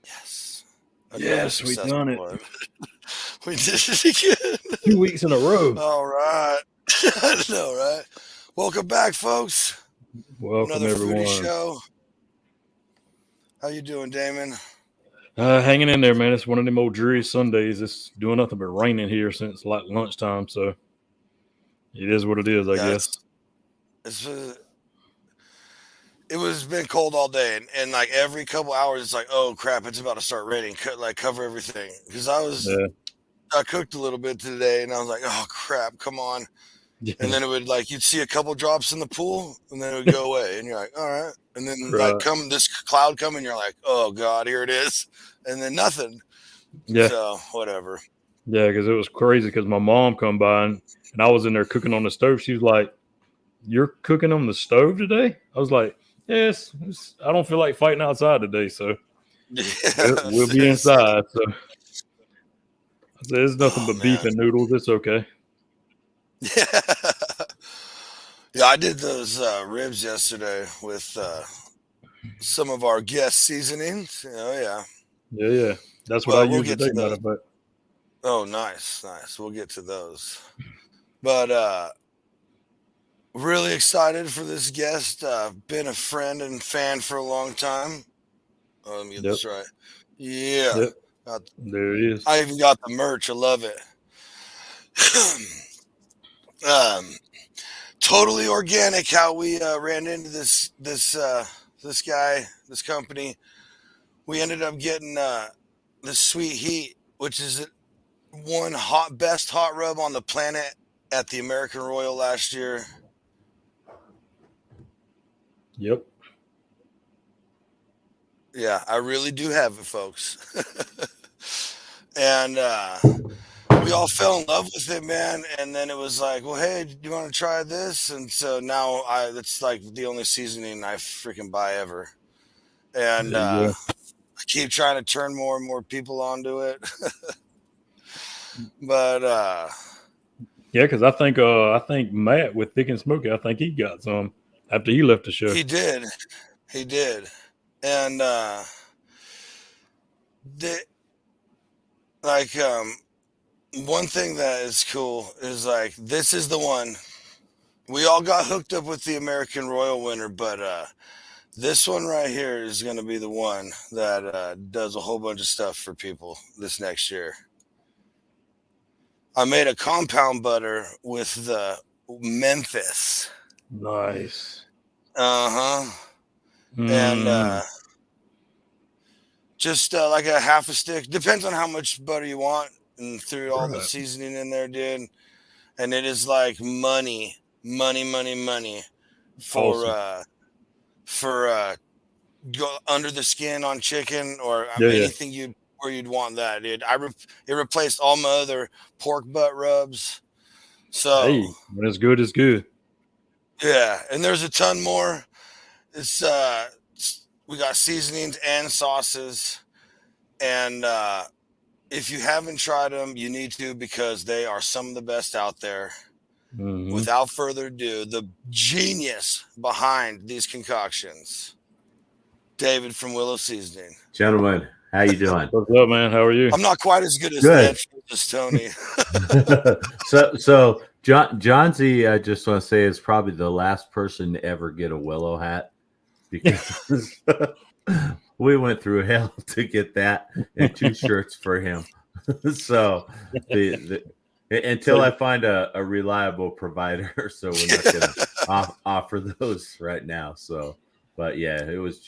Yes. Yes, we done it. We did it again. 2 weeks in a row. All right. I know, right? Welcome back, folks. Welcome, Another everyone. Foodie show. How you doing, Damon? Hanging in there, man. It's one of them old dreary Sundays. It's doing nothing but raining here since like lunchtime, so it is what it is, I guess. It was been cold all day, and like every couple hours, it's like, oh crap, it's about to start raining. Cover everything, because I cooked a little bit today, and I was like, oh crap, come on. Yeah. And then it would you'd see a couple drops in the pool, and then it would go away, and you're like, all right. And then this cloud come, and you're like, oh god, here it is, and then nothing. Yeah. So whatever. Yeah, because it was crazy. Because my mom come by and I was in there cooking on the stove. She was like, "You're cooking on the stove today?" I was like, "Yes. I don't feel like fighting outside today, so we'll be inside." So I said, "It's nothing but beef and noodles. It's okay." Yeah, I did those ribs yesterday with some of our guest seasonings. Oh yeah. That's what I use today, matter of fact. Oh, nice. We'll get to those. But really excited for this guest. Been a friend and fan for a long time. Oh, let me get this right. Yeah. Yep. There it is. I even got the merch. I love it. Totally organic how we ran into this company. We ended up getting the Sweet Heat, which is one best hot rub on the planet at the American Royal last year. Yep. Yeah, I really do have it, folks. And we all fell in love with it, man. And then it was like, well, hey, do you want to try this? And so now it's like the only seasoning I freaking buy ever. And I keep trying to turn more and more people onto it. But yeah, because I think Matt with Thick and Smoky, I think he got some after he left the show. He did. And one thing that is cool is like, this is the one. We all got hooked up with the American Royal winner, but this one right here is going to be the one that does a whole bunch of stuff for people this next year. I made a compound butter with the Memphis. Nice. And just like a half a stick. Depends on how much butter you want, and threw all the seasoning in there, dude. And it is like money for awesome. For go under the skin on chicken or anything you'd want that, dude. It replaced all my other pork butt rubs. So hey, when it's good, it's good. Yeah, and there's a ton more. It's we got seasonings and sauces, and if you haven't tried them, you need to, because they are some of the best out there. Mm-hmm. Without further ado, the genius behind these concoctions, David from Willow Seasoning. Gentlemen, how you doing? What's up, man? How are you? I'm not quite as good as Tony. So John Z, I just want to say, is probably the last person to ever get a Willow hat, because we went through hell to get that and 2 shirts for him. So until I find a reliable provider, so we're not going to offer those right now. So, but yeah, it was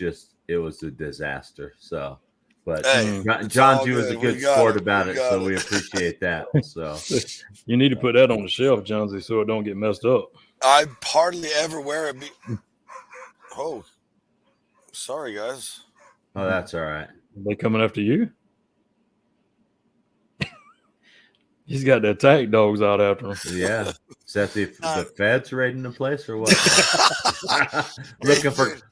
a disaster. So, but hey, John G was a good sport about it, so we appreciate that. So you need to put that on the shelf, John Z, so it don't get messed up. I hardly ever wear it. Oh, sorry, guys. Oh, that's all right. Are they coming after you? He's got the attack dogs out after him. Yeah. Is that the feds raiding the place or what?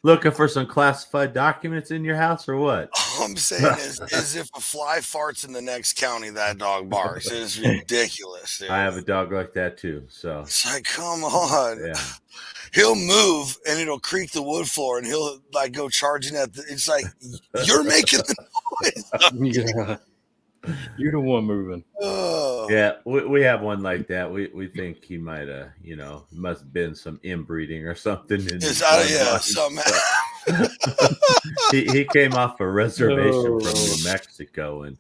looking for some classified documents in your house or what? All I'm saying is if a fly farts in the next county, that dog barks. It is ridiculous, dude. I have a dog like that too. So it's like, come on. Yeah. He'll move and it'll creak the wood floor and he'll like go charging at it's like, you're making the Yeah. You're the one moving. Oh. Yeah, we have one like that. We think he might must have been some inbreeding or something in his bloodline. Somehow. He came off a reservation from Oh. New Mexico, and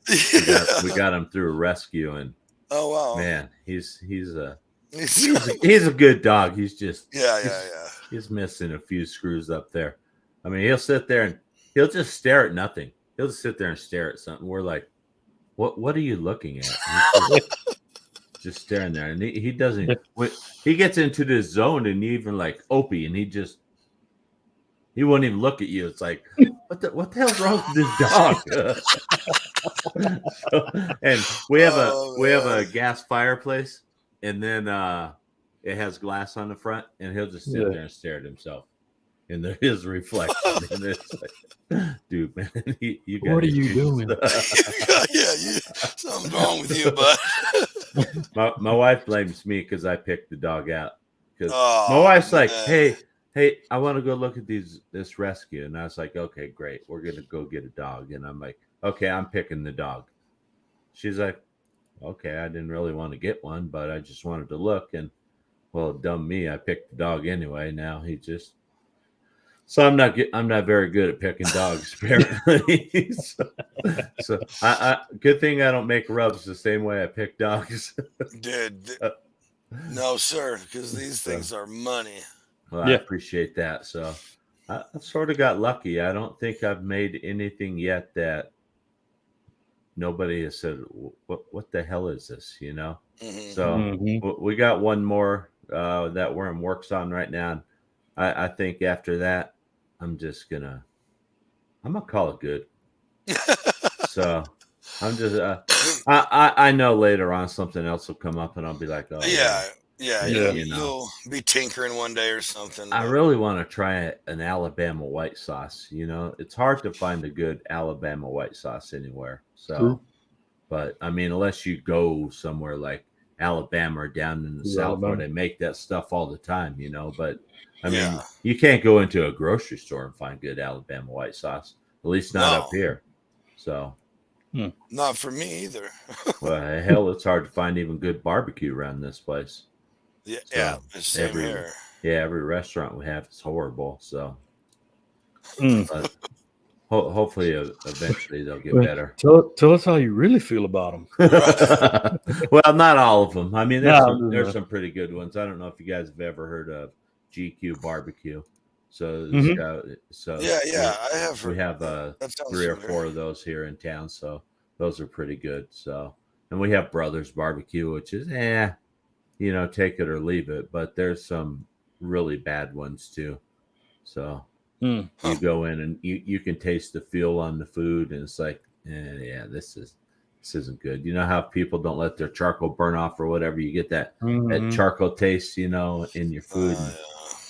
Yeah. we got him through a rescue. And Oh wow. man, he's a good dog. He's just Yeah. he's missing a few screws up there. I mean, he'll sit there and he'll just stare at nothing. He'll just sit there and stare at something. We're like, what are you looking at? Just staring there, and he doesn't. He gets into this zone, and even like Opie, and he won't even look at you. It's like, what the hell's wrong with this dog? And we have a gas fireplace, and then it has glass on the front, and he'll just sit there and stare at himself in his reflection. And it's like, dude, man, you got What are you doing? Something's wrong with you, bud. My wife blames me because I picked the dog out. Because Oh, my wife's like, man. hey, I want to go look at this rescue. And I was like, okay, great. We're going to go get a dog. And I'm like, okay, I'm picking the dog. She's like, okay, I didn't really want to get one, but I just wanted to look. And well, dumb me, I picked the dog anyway. Now so I'm not very good at picking dogs, apparently. so I good thing I don't make rubs the same way I pick dogs. Dude, no, sir, because these things are money. Well, I appreciate that. So I sort of got lucky. I don't think I've made anything yet that nobody has said, what the hell is this? You know? Mm-hmm. So we got one more that we're in works on right now. I think after that, I'm gonna call it good. So I'm just I know later on something else will come up, and I'll be like, oh yeah. You'll be tinkering one day or something. I really want to try an Alabama white sauce. You know, it's hard to find a good Alabama white sauce anywhere. So, True. But I mean, unless you go somewhere like Alabama or down in the South where they make that stuff all the time, you know. But I mean, you can't go into a grocery store and find good Alabama white sauce. At least not up here. So, not for me either. Well, hell, it's hard to find even good barbecue around this place. Yeah, same here. Yeah, every restaurant we have is horrible. So, but hopefully, eventually they'll get better. Tell us how you really feel about them. Well, not all of them. I mean, there's some pretty good ones. I don't know if you guys have ever heard of GQ Barbecue. So, I have heard. We have 3 or 4 of those here in town. So those are pretty good. So, and we have Brothers Barbecue, which is you know, take it or leave it. But there's some really bad ones too. So you go in and you can taste the feel on the food, and it's like, this isn't good. You know how people don't let their charcoal burn off or whatever? You get that charcoal taste, you know, in your food.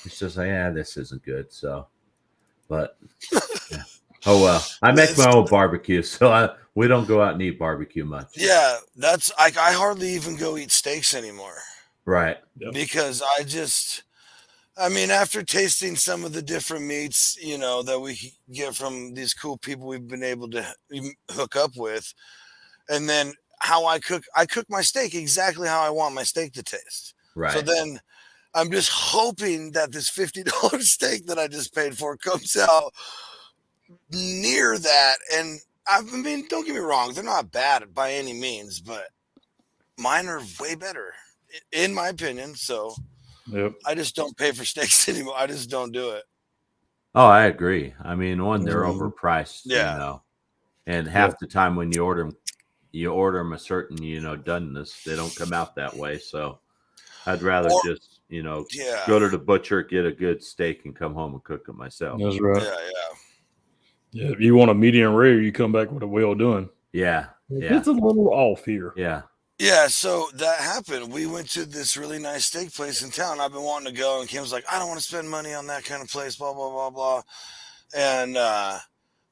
It's just like, this isn't good. So, but oh well. I make my own barbecue, so we don't go out and eat barbecue much. Yeah, that's I hardly even go eat steaks anymore. Right. Because I mean, after tasting some of the different meats, you know, that we get from these cool people we've been able to hook up with, and then how I cook my steak exactly how I want my steak to taste. Right. So then I'm just hoping that this $50 steak that I just paid for comes out near that. And I mean, don't get me wrong, they're not bad by any means, but mine are way better, in my opinion. So I just don't pay for steaks anymore. I just don't do it. Oh, I agree. I mean, they're overpriced, you know, and half the time when you order them a certain, you know, doneness, they don't come out that way. So I'd rather just, you know, go to the butcher, get a good steak, and come home and cook it myself. That's right. Yeah, if you want a medium rare, you come back with a well done. Yeah. It's a little off here. Yeah, so that happened. We went to this really nice steak place in town. I've been wanting to go, and Kim's like, I don't want to spend money on that kind of place, blah, blah, blah, blah. And my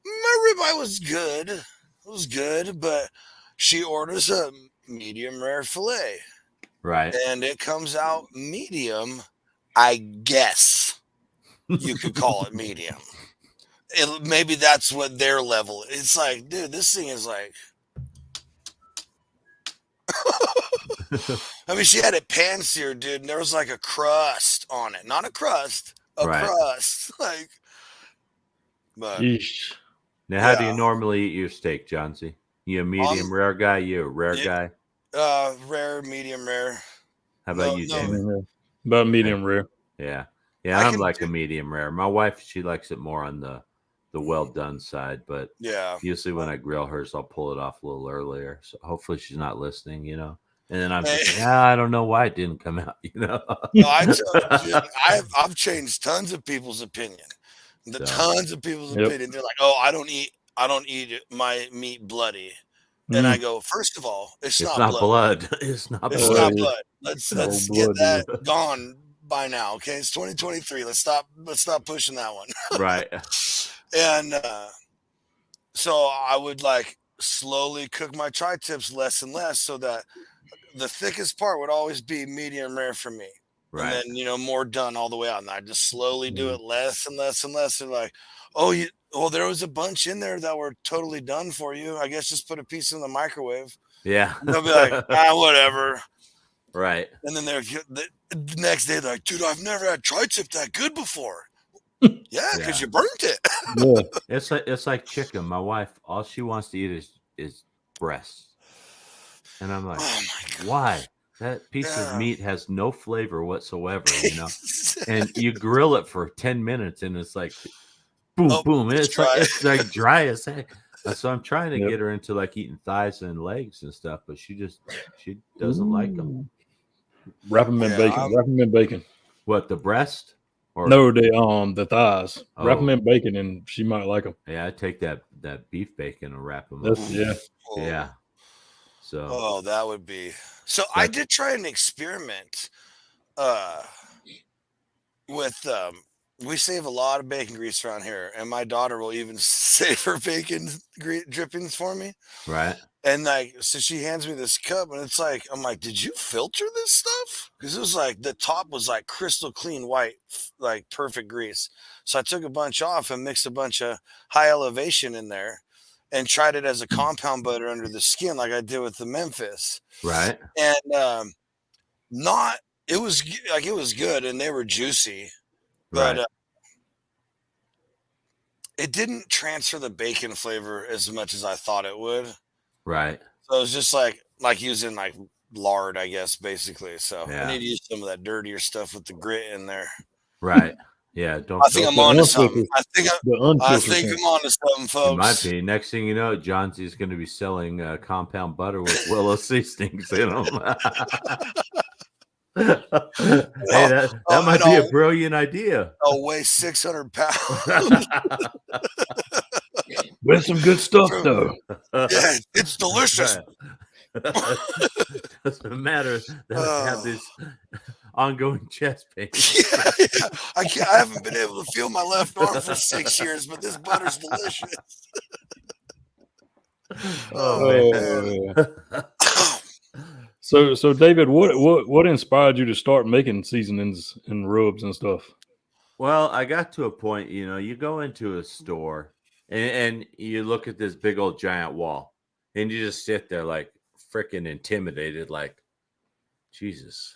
ribeye was good. It was good, but she orders a medium rare filet. Right. And it comes out medium, I guess you could call it medium. maybe that's what their level. It's like, dude, this thing is like. I mean, she had it pan seared, dude, and there was like a crust on it. Not a crust, a Right. crust. Like, but Yeesh. Now, how do yeah. you normally eat your steak, Johnsy? You a medium rare guy? You a rare Yeah. guy? Rare, medium rare. How about you, No, David? About medium rare. Yeah, I I'm can like do- a medium rare. My wife, she likes it more on the well done side, but yeah. usually when I grill hers, I'll pull it off a little earlier. So hopefully she's not listening, you know. And then I'm just like, I don't know why it didn't come out, you know. No, I've changed tons of people's opinion. Tons of people's opinion. They're like, "Oh, I don't eat my meat bloody." And I go, first of all, it's not blood. It's not It's blood. not blood. Let's get that gone by now. Okay, it's 2023. Let's stop pushing that one. Right. And so I would like slowly cook my tri-tips less and less, so that the thickest part would always be medium rare for me. Right. And then, more done all the way out. And I just slowly do it less and less and less. And like, oh, there was a bunch in there that were totally done for you. I guess just put a piece in the microwave. Yeah. And they'll be like, whatever. Right. And then the next day, they're like, dude, I've never had tri-tip that good before. Yeah, because you burnt it. Yeah. It's like chicken. My wife, all she wants to eat is breast. And I'm like, oh why? That piece of meat has no flavor whatsoever, you know. And you grill it for 10 minutes and it's like boom, boom. And it's like dry as heck. So I'm trying to get her into like eating thighs and legs and stuff, but she doesn't like them. Wrap them in bacon. Wrap them in bacon. What, the breast? Or no, the thighs. Wrap them in bacon, and she might like them. Yeah, I take that beef bacon and wrap them up. Yeah. So. That would be. So I did try an experiment. With we save a lot of bacon grease around here, and my daughter will even save her bacon drippings for me. Right. And like, so she hands me this cup, and it's like, I'm like, did you filter this stuff? Because it was like the top was like crystal clean white, like perfect grease. So I took a bunch off and mixed a bunch of high elevation in there, and tried it as a compound butter under the skin, like I did with the Memphis. Right. And it was good, and they were juicy, but it didn't transfer the bacon flavor as much as I thought it would. Right. So it was just like using like lard, I guess, basically. So I need to use some of that dirtier stuff with the grit in there. Right. Yeah. I think I'm on to something. I think I'm on to something, folks. It might be. Next thing you know, Johnson's going to be selling compound butter with Willow Seasonings in them. Hey, that might be a brilliant idea. I'll weigh 600 pounds. With some good stuff, though. Yeah, it's delicious. Doesn't matter that I have this ongoing chest pain. I haven't been able to feel my left arm for 6 years, but this butter's delicious. Man. So David, what inspired you to start making seasonings and rubs and stuff? Well, I got to a point, you go into a store and you look at this big old giant wall and you just sit there like freaking intimidated, like, Jesus,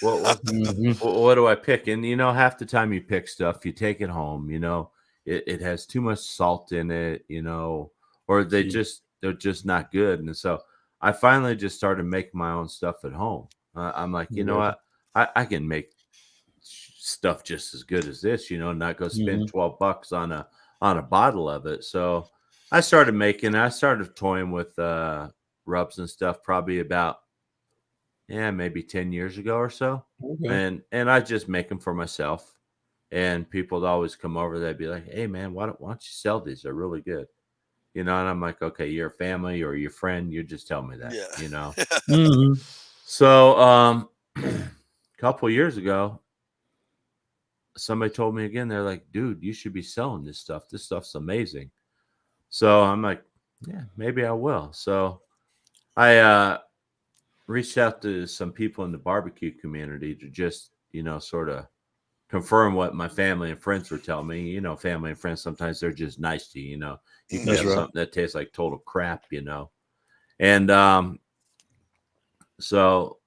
what do I pick? And, half the time you pick stuff, you take it home, it has too much salt in it, or they're just not good. And so I finally just started making my own stuff at home. I'm like, you know what? I can make stuff just as good as this, not go spend $12 on a bottle of it. So I started toying with rubs and stuff probably about maybe 10 years ago or so. Okay. And I just make them for myself. And people would always come over, they'd be like, hey man, why don't you sell these? They're really good. And I'm like, okay, you're a family or your friend, you just tell me that, So a couple years ago, somebody told me again, they're like, dude, you should be selling this stuff. This stuff's amazing. So I'm like, yeah, maybe I will. So I reached out to some people in the barbecue community to just, sort of confirm what my family and friends were telling me. You know, family and friends, sometimes they're just nice to you, you know. You can That's have right. something that tastes like total crap, you know. And so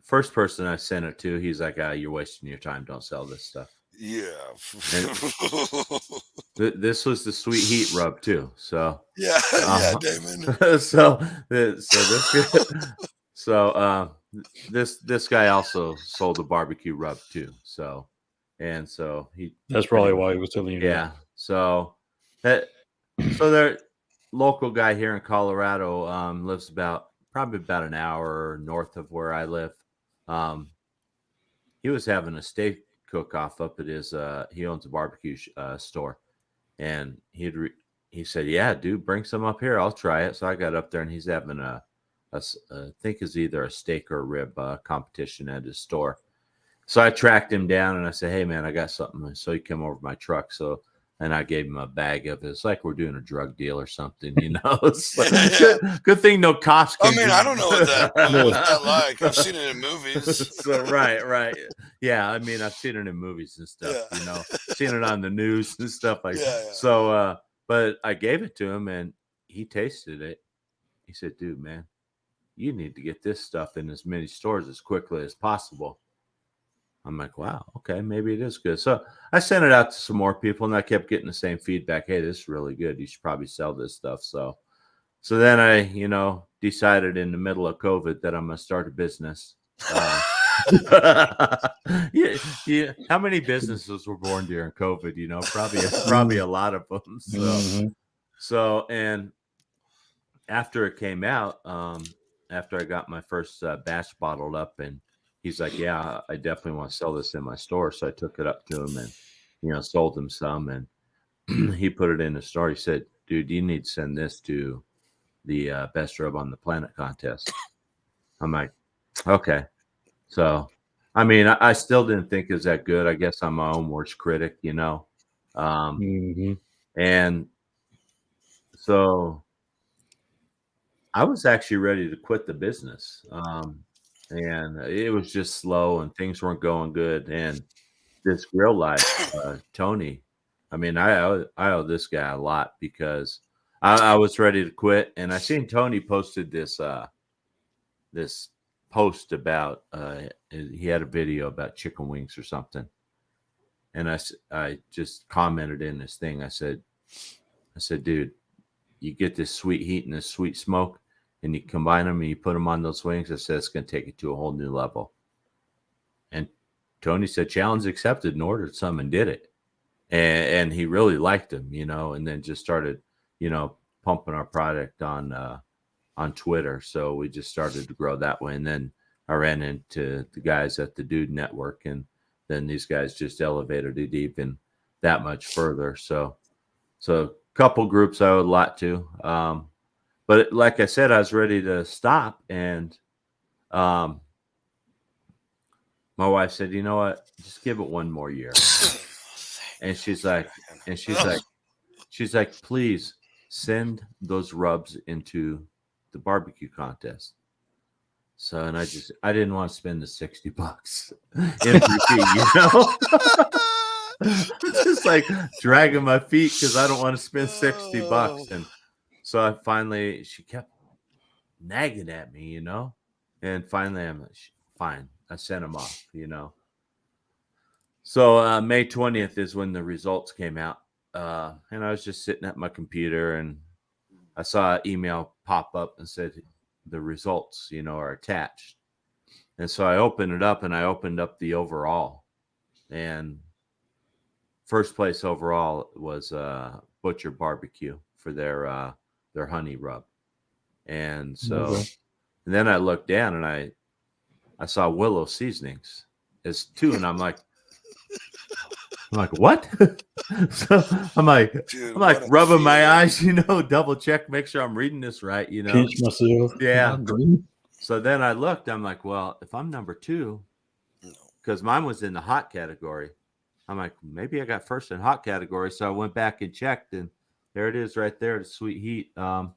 first person I sent it to, he's like, you're wasting your time. Don't sell this stuff. Yeah. This was the sweet heat rub too. So yeah, Damon. This guy also sold a barbecue rub too. So That's probably why he was telling you yeah. So their local guy here in Colorado lives probably about an hour north of where I live. He was having a steak cook-off up at his he owns a barbecue store, and he said, yeah, dude, bring some up here, I'll try it. So I got up there, and he's having I think it's either a steak or a rib competition at his store. So I tracked him down, and I said, hey man, I got something. So he came over to my truck, and I gave him a bag of it. It's like we're doing a drug deal or something, you know. It's like, good thing no cops I can mean, I don't know what that like. I've seen it in movies. So right. Yeah, I mean, I've seen it in movies and stuff, you know. Seen it on the news and stuff like that. Yeah. So but I gave it to him, and he tasted it. He said, dude, man, you need to get this stuff in as many stores as quickly as possible. I'm like, wow, okay, maybe it is good. So I sent it out to some more people, and I kept getting the same feedback. Hey, this is really good. You should probably sell this stuff. So then I, you know, decided in the middle of COVID that I'm going to start a business. Yeah. How many businesses were born during COVID? You know, probably a lot of them. So and after it came out, after I got my first batch bottled up, and he's like, yeah, I definitely want to sell this in my store. So I took it up to him and, you know, sold him some, and he put it in the store. He said, dude, you need to send this to the best rub on the planet contest. I'm like, okay. So, I mean, I still didn't think it was that good. I guess I'm my own worst critic, you know. And so I was actually ready to quit the business. And it was just slow, and things weren't going good. And this grill life, Tony, I mean, I owe this guy a lot, because I was ready to quit, and I seen Tony posted this post about he had a video about chicken wings or something, and I just commented in this thing. I said, dude, you get this sweet heat and this sweet smoke, and you combine them and you put them on those wings. I said, it's going to take it to a whole new level. And Tony said, challenge accepted, and ordered some and did it. And he really liked them, you know, and then just started, you know, pumping our product on Twitter. So we just started to grow that way. And then I ran into the guys at the Dude Network, and then these guys just elevated it even that much further. So a couple groups I owe a lot to. But like I said, I was ready to stop, and my wife said, you know what, just give it one more year. And she's like, please send those rubs into the barbecue contest. So, and I didn't want to spend the $60 MVP, you know. Just like dragging my feet, because I don't want to spend $60. And so she kept nagging at me, you know. And finally, I'm like, fine. I sent them off, you know. So May 20th is when the results came out. And I was just sitting at my computer, and I saw an email pop up and said the results, you know, are attached. And so I opened it up, and I opened up the overall. And first place overall was Butcher Barbecue for their honey rub. And so and then I looked down, and I saw Willow Seasonings as 2, and I'm like, what? So I'm like, dude, rubbing my eyes, you know, double check, make sure I'm reading this right, you know. Pinch myself. Yeah. So then I looked, I'm like, well, if I'm number 2, because mine was in the hot category, I'm like, maybe I got first in hot category. So I went back and checked, and there it is right there, the sweet heat. I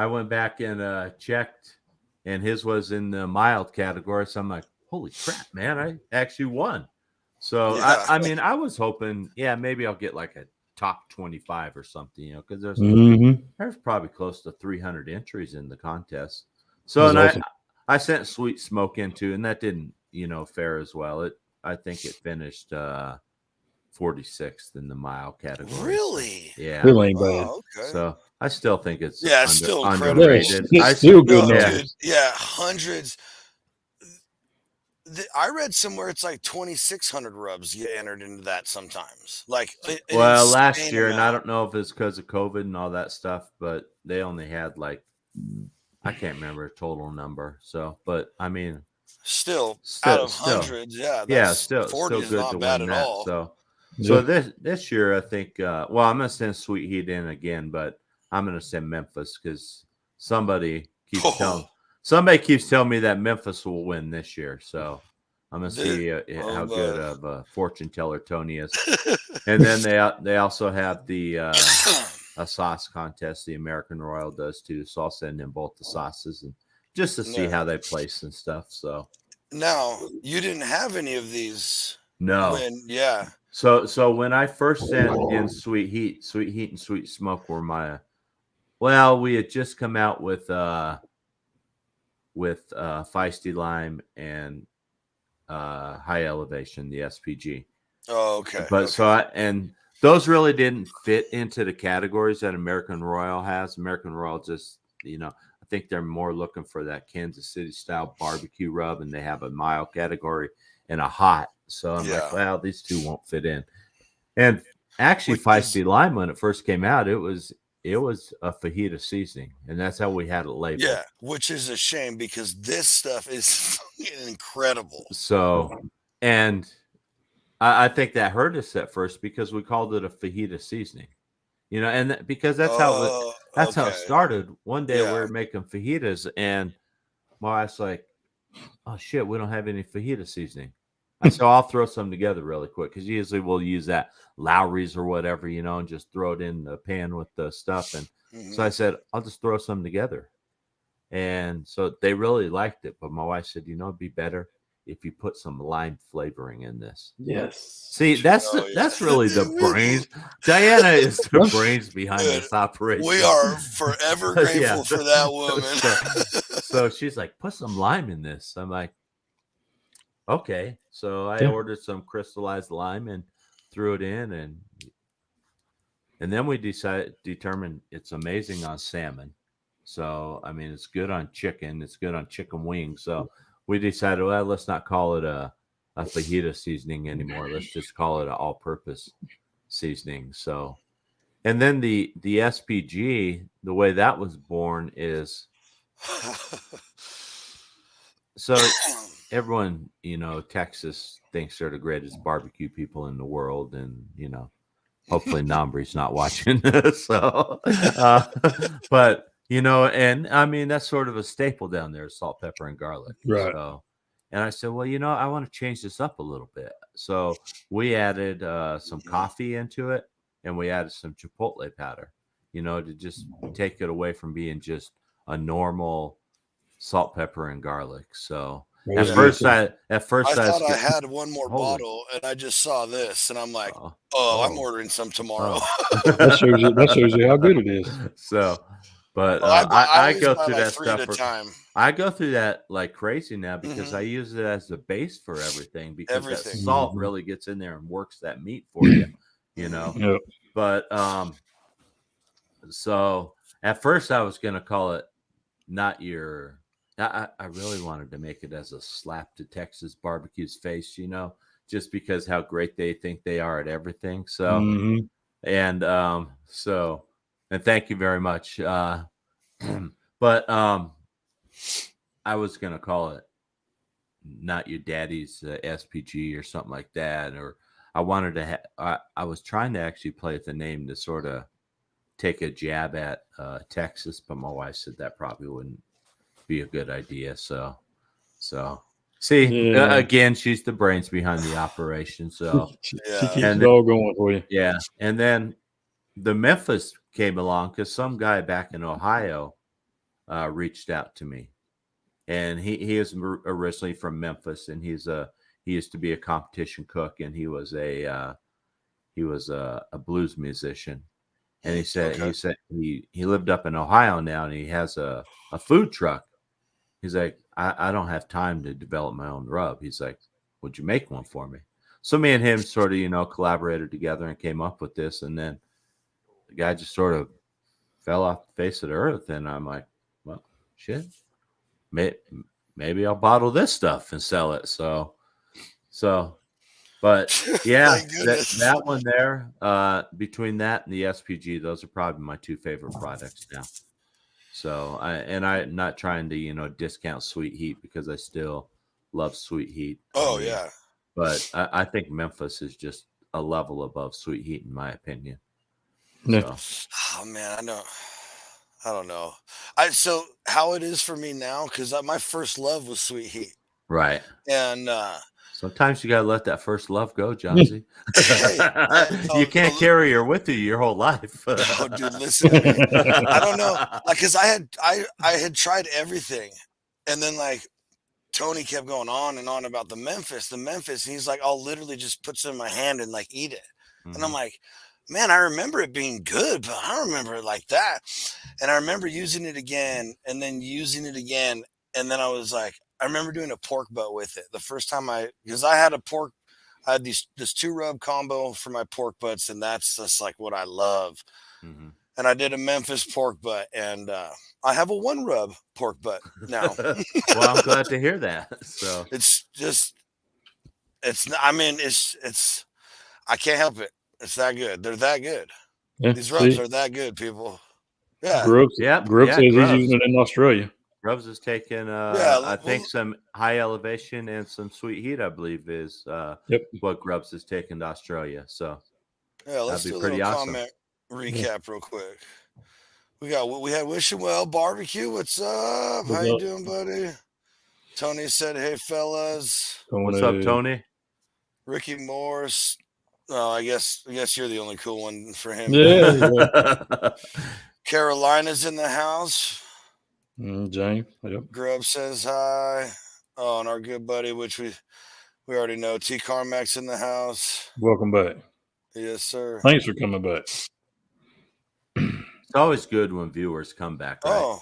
went back and checked, and his was in the mild category. So I'm like, holy crap, man, I actually won. So Yeah. I mean, I was hoping, yeah, maybe I'll get like a top 25 or something, you know, because Mm-hmm. there's probably close to 300 entries in the contest. So That's and awesome. I sent Sweet Smoke into, and that didn't, fare as well. I think it finished 46th in the mile category. Really? So, yeah. Still ain't bad. Oh, okay. So I still think it's Yeah, it's still incredible. underrated. It's still good No, numbers. dude. Yeah, hundreds. I read somewhere it's like 2,600 rubs get entered into that sometimes. Like an Well, insane last year, and I amount. don't know if it's because of COVID and all that stuff, but they only had like, I can't remember a total number. So, but I mean, Still, out of still, hundreds, yeah, yeah, that's still 40 is good not to bad win at that. all. So Yeah. this year, I think. Well, I'm gonna send Sweet Heat in again, but I'm gonna send Memphis because somebody keeps telling me that Memphis will win this year. So I'm gonna see how good of a fortune teller Tony is. And then they also have the a sauce contest. The American Royal does too. So I'll send in both the sauces and just to see how they place and stuff. So now you didn't have any of these. no. Yeah. So when I first sent in Sweet Heat and Sweet Smoke were my, well, we had just come out with Feisty Lime and High Elevation, the SPG. Oh, okay. But okay. so and those really didn't fit into the categories that American Royal has. American Royal just, I think they're more looking for that Kansas City style barbecue rub, and they have a mild category and a hot. So I'm like, well, these two won't fit in. And actually, Feisty Lime, when it first came out, it was a fajita seasoning, and that's how we had it labeled. Yeah, which is a shame because this stuff is incredible. So, and I think that hurt us at first because we called it a fajita seasoning, and because that's how it started. One day we were making fajitas, and my wife's like, "Oh shit, we don't have any fajita seasoning." I said, "I'll throw some together really quick," because usually we'll use that Lowry's or whatever, and just throw it in the pan with the stuff. And so I said, "I'll just throw some together," and so they really liked it. But my wife said, "It'd be better if you put some lime flavoring in this." Yes. See, that's really the brains. Diana is the brains behind this operation. We are forever grateful for that woman. So she's like, "Put some lime in this." I'm like, okay. So I ordered some crystallized lime and threw it in, and then we determined it's amazing on salmon. So I mean, it's good on chicken. It's good on chicken wings. So we decided, well, let's not call it a fajita seasoning anymore. Let's just call it an all-purpose seasoning. So, and then the SPG, the way that was born is, so everyone, Texas thinks they're the greatest barbecue people in the world, and hopefully Nambri's not watching this. So, but and I mean that's sort of a staple down there: salt, pepper, and garlic. Right. So, and I said, well, I want to change this up a little bit. So we added some coffee into it, and we added some chipotle powder, to just take it away from being just a normal salt, pepper, and garlic. So at first I thought I had one more bottle, and I just saw this, and I'm like, I'm ordering some tomorrow. That shows you how good it is. So, but I go through that stuff for time. I go through that like crazy now because I use it as the base for everything, because that salt really gets in there and works that meat for you, Yep. But so at first I was gonna call it not your. I really wanted to make it as a slap to Texas barbecue's face, just because how great they think they are at everything. So, and and thank you very much. But I was going to call it not your daddy's SPG or something like that. Or I wanted to I was trying to actually play with the name to sort of take a jab at Texas, but my wife said that probably wouldn't be a good idea. So see, again, she's the brains behind the operation. So she keeps it all going for you. Yeah. And then the Memphis came along because some guy back in Ohio reached out to me, and he is originally from Memphis, and he used to be a competition cook, and he was a blues musician. And he said he lived up in Ohio now, and he has a food truck. He's like, I don't have time to develop my own rub. He's like, would you make one for me? So me and him sort of, collaborated together and came up with this. And then the guy just sort of fell off the face of the earth. And I'm like, well, shit, maybe I'll bottle this stuff and sell it. So, but yeah, that one there, between that and the SPG, those are probably my two favorite products now. So I'm not trying to, discount Sweet Heat because I still love Sweet Heat. Oh, yeah. But I think Memphis is just a level above Sweet Heat, in my opinion. Yeah. So. Oh, man, I don't know. So how it is for me now, because my first love was Sweet Heat. Right. And sometimes you got to let that first love go, Johnsy. You can't carry her with you your whole life. Oh, dude, listen to me. I don't know, because I had tried everything, and then like Tony kept going on and on about the Memphis, and he's like, I'll literally just put some in my hand and like eat it, and I'm like, man, I remember it being good, but I don't remember it like that. And I remember using it again, and then using it again, and then I was like, I remember doing a pork butt with it the first time because I had this 2-rub combo for my pork butts, and that's just like what I love. Mm-hmm. And I did a Memphis pork butt, and I have a 1-rub pork butt now. Well, I'm glad to hear that. So it's I can't help it. It's that good. They're that good. Yeah, these rubs are that good, people. Yeah. Grubbs says he's using it in Australia. Grubbs is taking, I think, some high elevation and some Sweet Heat, I believe, is what Grubbs is taking to Australia. So yeah, let's do a little comment recap real quick. We had Wishing Well Barbecue. What's up? How you doing, buddy? Tony said, hey, fellas. What's up, Tony? Ricky Morris. Oh, I guess you're the only cool one for him. Yeah. Carolina's in the house. James. Yep. Grubb says hi. Oh, and our good buddy, which we already know, T. Carmack's in the house. Welcome back. Yes, sir. Thanks for coming back. It's always good when viewers come back, right?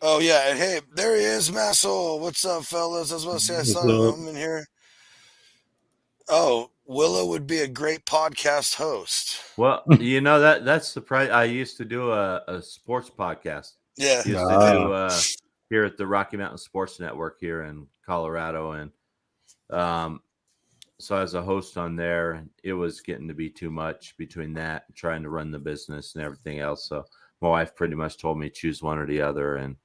Oh yeah. And hey, there he is, Massel. What's up, fellas? I was about to say I saw him in here. Oh, Willow would be a great podcast host. Well, that's surprising. I used to do a sports podcast. Yeah. Used to do here at the Rocky Mountain Sports Network here in Colorado. And so as a host on there, it was getting to be too much between that and trying to run the business and everything else. So my wife pretty much told me choose one or the other. And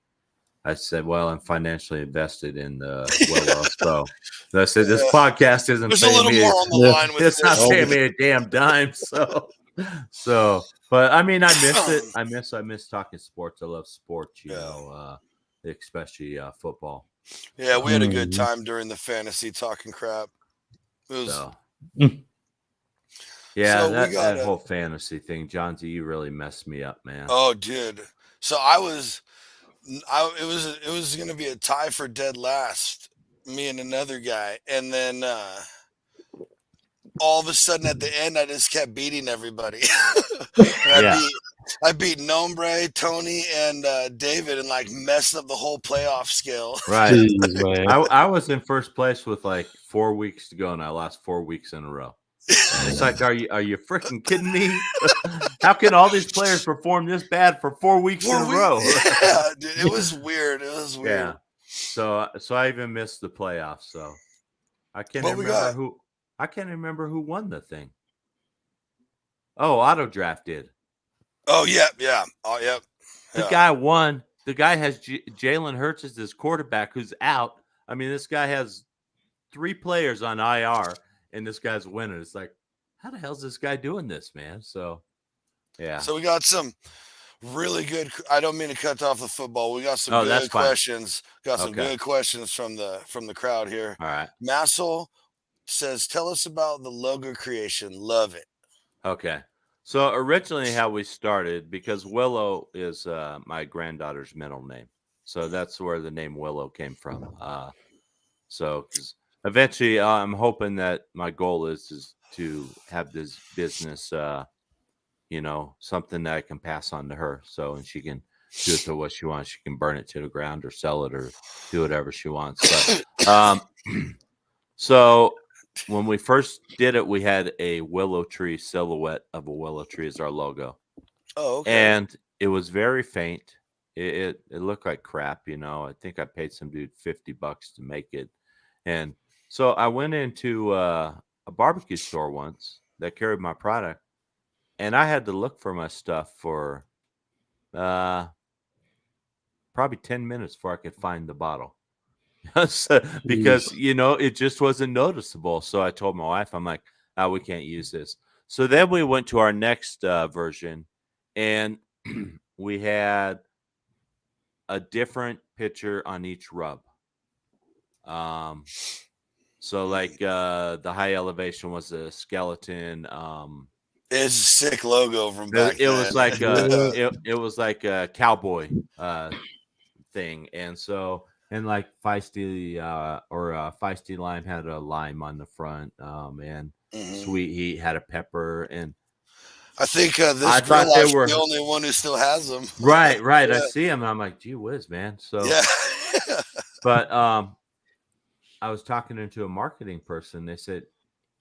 I said, well, I'm financially invested in the Willow. So I said, this podcast isn't paying me. It's not paying me a damn dime. So, but I mean, I miss it. I miss talking sports. I love sports, especially football. Yeah, we had a good time during the fantasy talking crap. It was. That whole fantasy thing, Johnsy, you really messed me up, man. Oh, dude. So it was going to be a tie for dead last, me and another guy. And then all of a sudden at the end, I just kept beating everybody. I beat Nombre, Tony, and David, and like messed up the whole playoff scale. Right. Jeez, I was in first place with like 4 weeks to go, and I lost 4 weeks in a row. It's like, are you freaking kidding me? How can all these players perform this bad for 4 weeks in a row? Yeah, dude, it was weird. Yeah. So I even missed the playoffs. So I can't remember who won the thing. Oh, Auto Draft did. Oh, yeah. Oh, yep. The guy won. The guy has Jalen Hurts as his quarterback who's out. I mean, this guy has 3 players on IR, and this guy's winning. It's like, how the hell is this guy doing this, man? So, yeah. So we got some really good. I don't mean to cut off the football. We got some good questions. Got some good questions from the crowd here. All right. Massel says, tell us about the logo creation. Love it. Okay. So originally how we started, because Willow is my granddaughter's middle name. So that's where the name Willow came from. So because eventually I'm hoping that my goal is to have this business, something that I can pass on to her. So, and she can do it to what she wants. She can burn it to the ground or sell it or do whatever she wants. But so when we first did it, we had a willow tree silhouette of a willow tree as our logo. Oh, okay. And it was very faint. It looked like crap, I think I paid some dude $50 to make it. And so I went into a barbecue store once that carried my product, and I had to look for my stuff for probably 10 minutes before I could find the bottle. Because it just wasn't noticeable. So I told my wife, I'm like, oh, we can't use this. So then we went to our next version, and we had a different picture on each rub. So like the high elevation was a skeleton. It's a sick logo from back It then. was like it was like a cowboy thing, and so and like feisty feisty lime had a lime on the front, and sweet heat had a pepper, and I think this I grill thought they is were the only one who still has them. right. Yeah. I see them, and I'm like, gee whiz, man. So Yeah. but I was talking to a marketing person. They said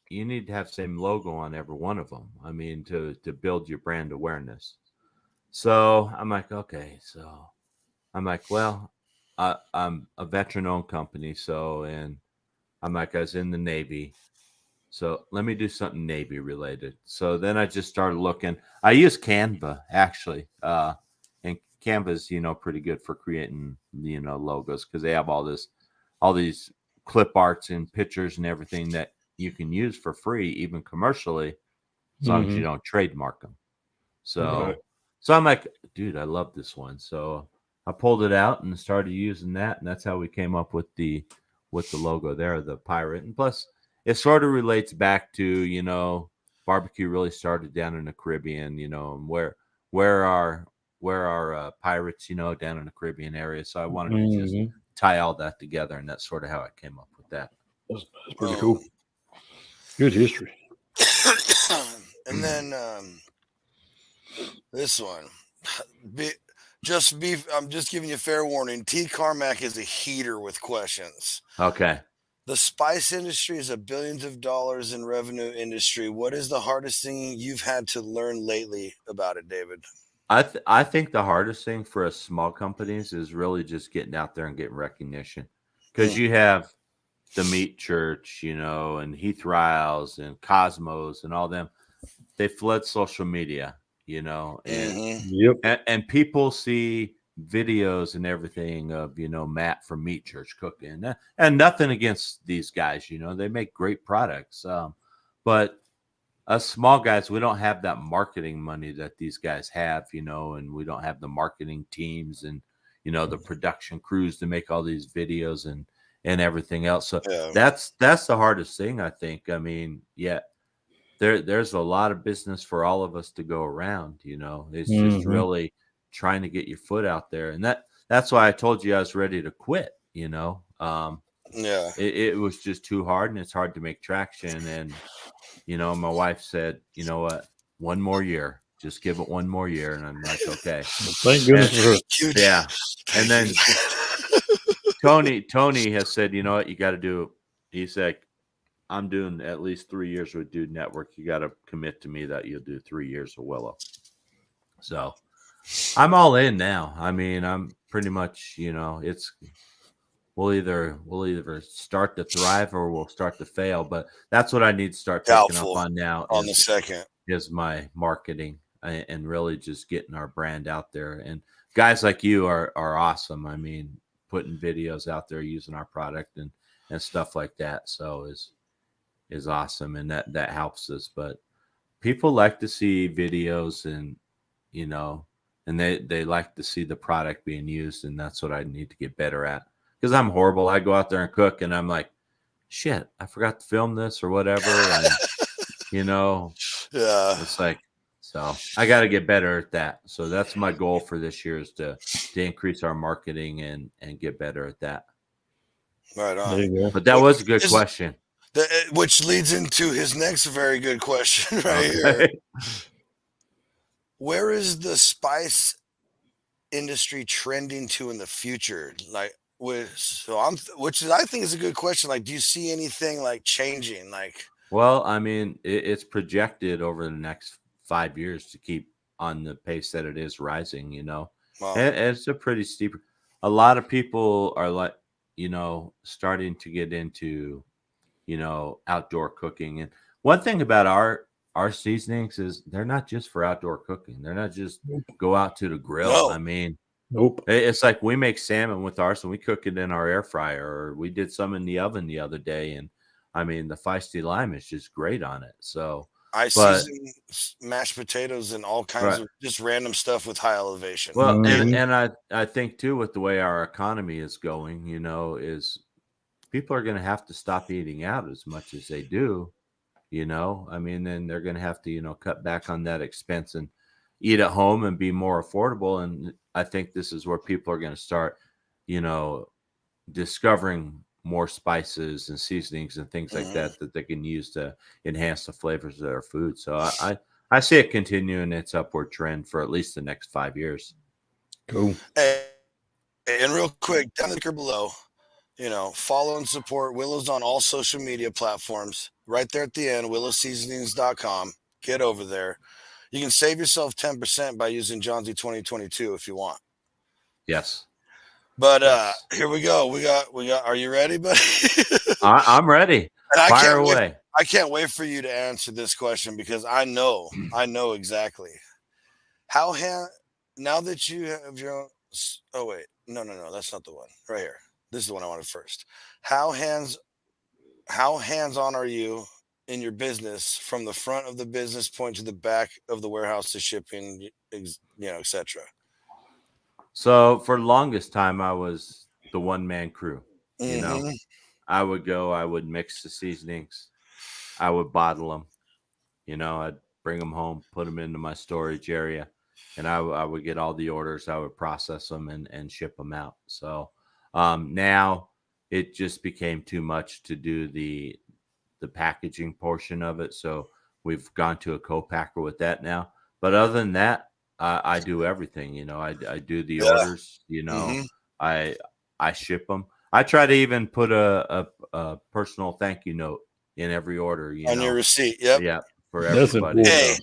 you need to have the same logo on every one of them. I mean, to build your brand awareness. So I'm like, okay. So I'm like, well, I'm a veteran-owned company, so and I'm like, I was in the Navy, so let me do something Navy related. So then I just started looking. I use Canva actually, and Canva's pretty good for creating logos because they have all these clip arts and pictures and everything that you can use for free, even commercially, as long as you don't trademark them. So, so I'm like, dude, I love this one. So I pulled it out and started using that, and that's how we came up with the logo there, the pirate. And plus, it sort of relates back to barbecue really started down in the Caribbean, and where our pirates, down in the Caribbean area. So I wanted to just tie all that together, and that's sort of how I came up with that. That's pretty cool. Good history. And then this one. I'm just giving you fair warning. T. Carmack is a heater with questions. Okay. The spice industry is a billions of dollars in revenue industry. What is the hardest thing you've had to learn lately about it, David? I think the hardest thing for us small companies is really just getting out there and getting recognition, because you have the Meat Church, and Heath Riles and Cosmos and all them. They flood social media, and people see videos and everything of Matt from Meat Church cooking, and nothing against these guys, they make great products, but us small guys, we don't have that marketing money that these guys have, and we don't have the marketing teams and the production crews to make all these videos and everything else. So that's the hardest thing, I think. I mean, there's a lot of business for all of us to go around, it's just really trying to get your foot out there. And that's why I told you I was ready to quit, it was just too hard, and it's hard to make traction. And my wife said, you know what, one more year, just give it one more year. And I'm like, okay. Thank goodness for her. Yeah. And then Tony has said, you know what, you got to do. He's like, I'm doing at least 3 years with Dude Network. You got to commit to me that you'll do 3 years of Willow. So I'm all in now. I mean, I'm pretty much, it's we'll either start to thrive or we'll start to fail. But that's what I need to start taking up on now. On the second is my marketing and really just getting our brand out there. And guys like you are awesome. I mean, putting videos out there using our product and stuff like that. So is awesome, and that helps us. But people like to see videos and and they like to see the product being used, and that's what I need to get better at, because I'm horrible. I go out there and cook and I'm like, shit, I forgot to film this or whatever. And it's like, So I got to get better at that. So that's my goal for this year, is to increase our marketing and get better at that. Right on. There you go. But that was a good question. Which leads into his next very good question right here. Okay. Where is the spice industry trending to in the future? Like, which I think is a good question. Like, do you see anything like changing? Like, Well, I mean, it's projected over the next 5 years to keep on the pace that it is rising, well, and it's a pretty steep. A lot of people are like, starting to get into, outdoor cooking. And one thing about our seasonings is they're not just for outdoor cooking. They're not just go out to the grill. No. I mean, Nope. it's like we make salmon with ours and we cook it in our air fryer, or we did some in the oven the other day. And I mean, the feisty lime is just great on it. So, I but season mashed potatoes and all kinds right. of just random stuff with high elevation. Well, Mhm. and I think too, with the way our economy is going, is people are going to have to stop eating out as much as they do. I mean, then they're going to have to, cut back on that expense and eat at home and be more affordable. And I think this is where people are going to start, discovering more spices and seasonings and things like that they can use to enhance the flavors of their food. So I see it continuing its upward trend for at least the next 5 years. Cool. And real quick, down the ticker below, follow and support Willow's on all social media platforms. Right there at the end, willowseasonings.com. Get over there. You can save yourself 10% by using John Z 2022 if you want. Yes. But Yes. here we go. We got. Are you ready, buddy? I'm ready. And Fire away. I can't wait for you to answer this question because I know exactly now that you have your own. Oh wait, no, that's not the one. Right here. This is the one I wanted first. How hands-on are you in your business from the front of the business point to the back of the warehouse to shipping, etc. So for the longest time, I was the one-man crew. Mhm. I would mix the seasonings, I would bottle them. I'd bring them home, put them into my storage area, and I would get all the orders. I would process them and ship them out. So now it just became too much to do the packaging portion of it. So we've gone to a co-packer with that now. But other than that, I do everything. I do the orders. Mhm. I ship them. I try to even put a personal thank you note in every order. On your receipt. Yep. Yeah, for That's everybody. important. Hey,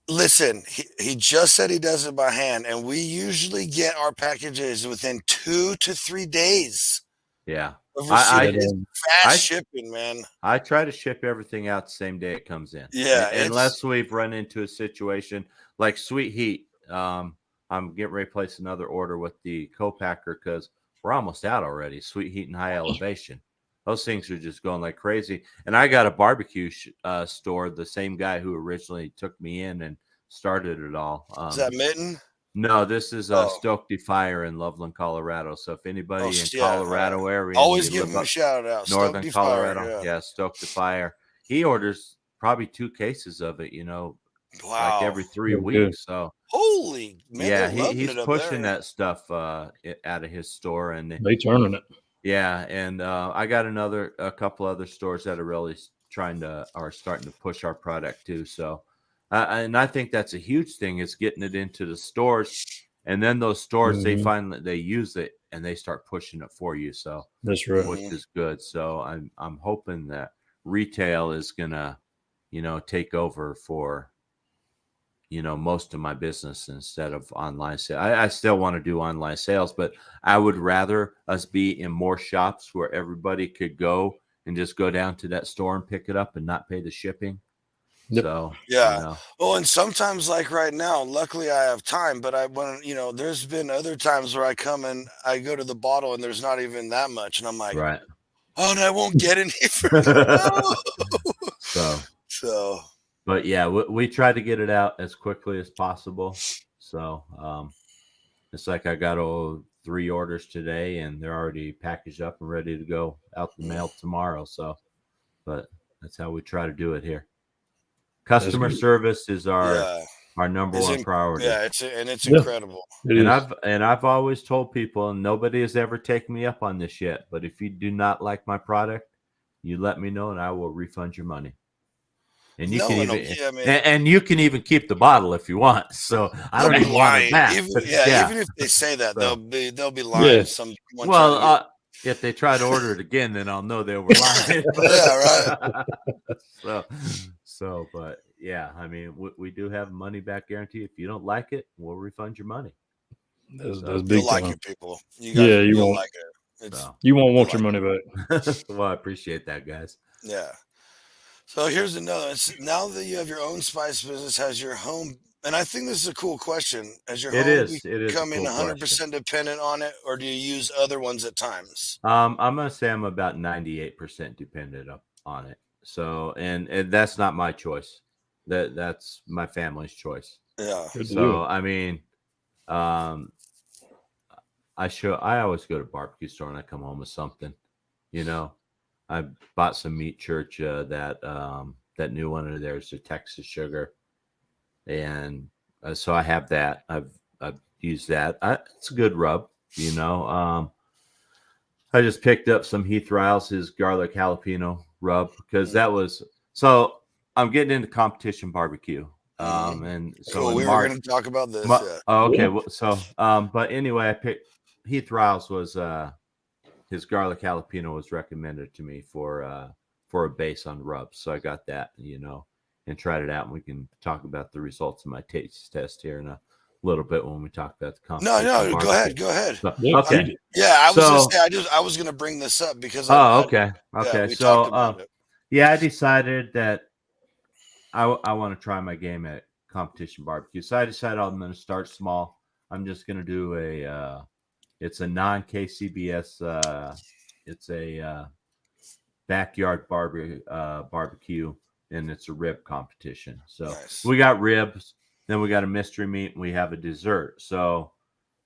listen, he just said he does it by hand, and we usually get our packages within 2 to 3 days Yeah. of receipt. It's I fast shipping, man. I try to ship everything out the same day it comes in. Yeah, Unless we've run into a situation like Sweet Heat. I'm getting ready to place another order with the co-packer because we're almost out already. Sweet Heat and High Elevation. Those things are just going like crazy. And I got a barbecue store, the same guy who originally took me in and started it all. Is that Mitten? No, this is Stoked Fire in Loveland, Colorado. So if anybody in Colorado area, always give him a shout out. Northern Stoked Colorado, Fire, yeah. Stoked Fire. He orders probably 2 cases of it, Wow. like every 3 weeks. So holy man, yeah, they're loving he's it up pushing there. that stuff out of his store, and They turning it. yeah, and I got a couple other stores that are really starting to push our product too. So, and I think that's a huge thing, is getting it into the stores, and then those stores they find that they use it and they start pushing it for you. So that's right, which is good. So I'm hoping that retail is gonna, take over for, most of my business instead of online sales. I still want to do online sales, but I would rather us be in more shops where everybody could go and just go down to that store and pick it up and not pay the shipping. Yep. So, yeah. Well, and sometimes like right now, luckily I have time, but there's been other times where I come and I go to the bottle and there's not even that much. And I'm like, right. Oh, and I won't get any further. So, but yeah, we try to get it out as quickly as possible. So, it's like I got 3 orders today and they're already packaged up and ready to go out the mail tomorrow. So, but that's how we try to do it here. Customer good. service is our number It's one priority. Yeah, it's Yeah. incredible. It And is. I've always told people, and nobody has ever taken me up on this yet, but if you do not like my product, you let me know and I will refund your money. And you can even you can even keep the bottle if you want. So I don't even want it back. Even if they say that, So, they'll be lying. well, if they try to order it again, then I'll know they were lying. Yeah, right. But yeah, I mean, we do have a money back guarantee. If you don't like it, we'll refund your money. That's big you'll like time. it, people. You'll like it. You won't want your money back. Well, I appreciate that, guys. Yeah. So here's another. Now that you have your own spice business, has your home, and I think this is a cool question, has your It home is a becoming cool 100% dependent on it, or do you use other ones at times? I'm gonna say I'm about 98% dependent on it. So, and that's not my choice. That's my family's choice. Yeah. So, I mean, I always go to barbecue store and I come home with something. You know, I bought some meat church that new one of theirs, the Texas sugar, and so I have that. I've used that. It's a good rub. You know, I just picked up some Heath Riles' garlic jalapeno rub because that was so. I'm getting into competition barbecue, and so cool. We were going to talk about this. Oh, okay. Well, so, but anyway, I picked Heath Riles was his garlic jalapeno was recommended to me for a base on rubs, so I got that, you know, and tried it out, and we can talk about the results of my taste test here in a little bit when we talk about the competition. No, go ahead. So, okay. I was going to bring this up because. Okay. We talked about it. Yeah, I decided that I want to try my game at competition barbecue. So I decided I'm going to start small. I'm just going to do it's a non-KCBS. It's a backyard barbecue, and it's a rib competition. So we got ribs, then we got a mystery meat, and we have a dessert. So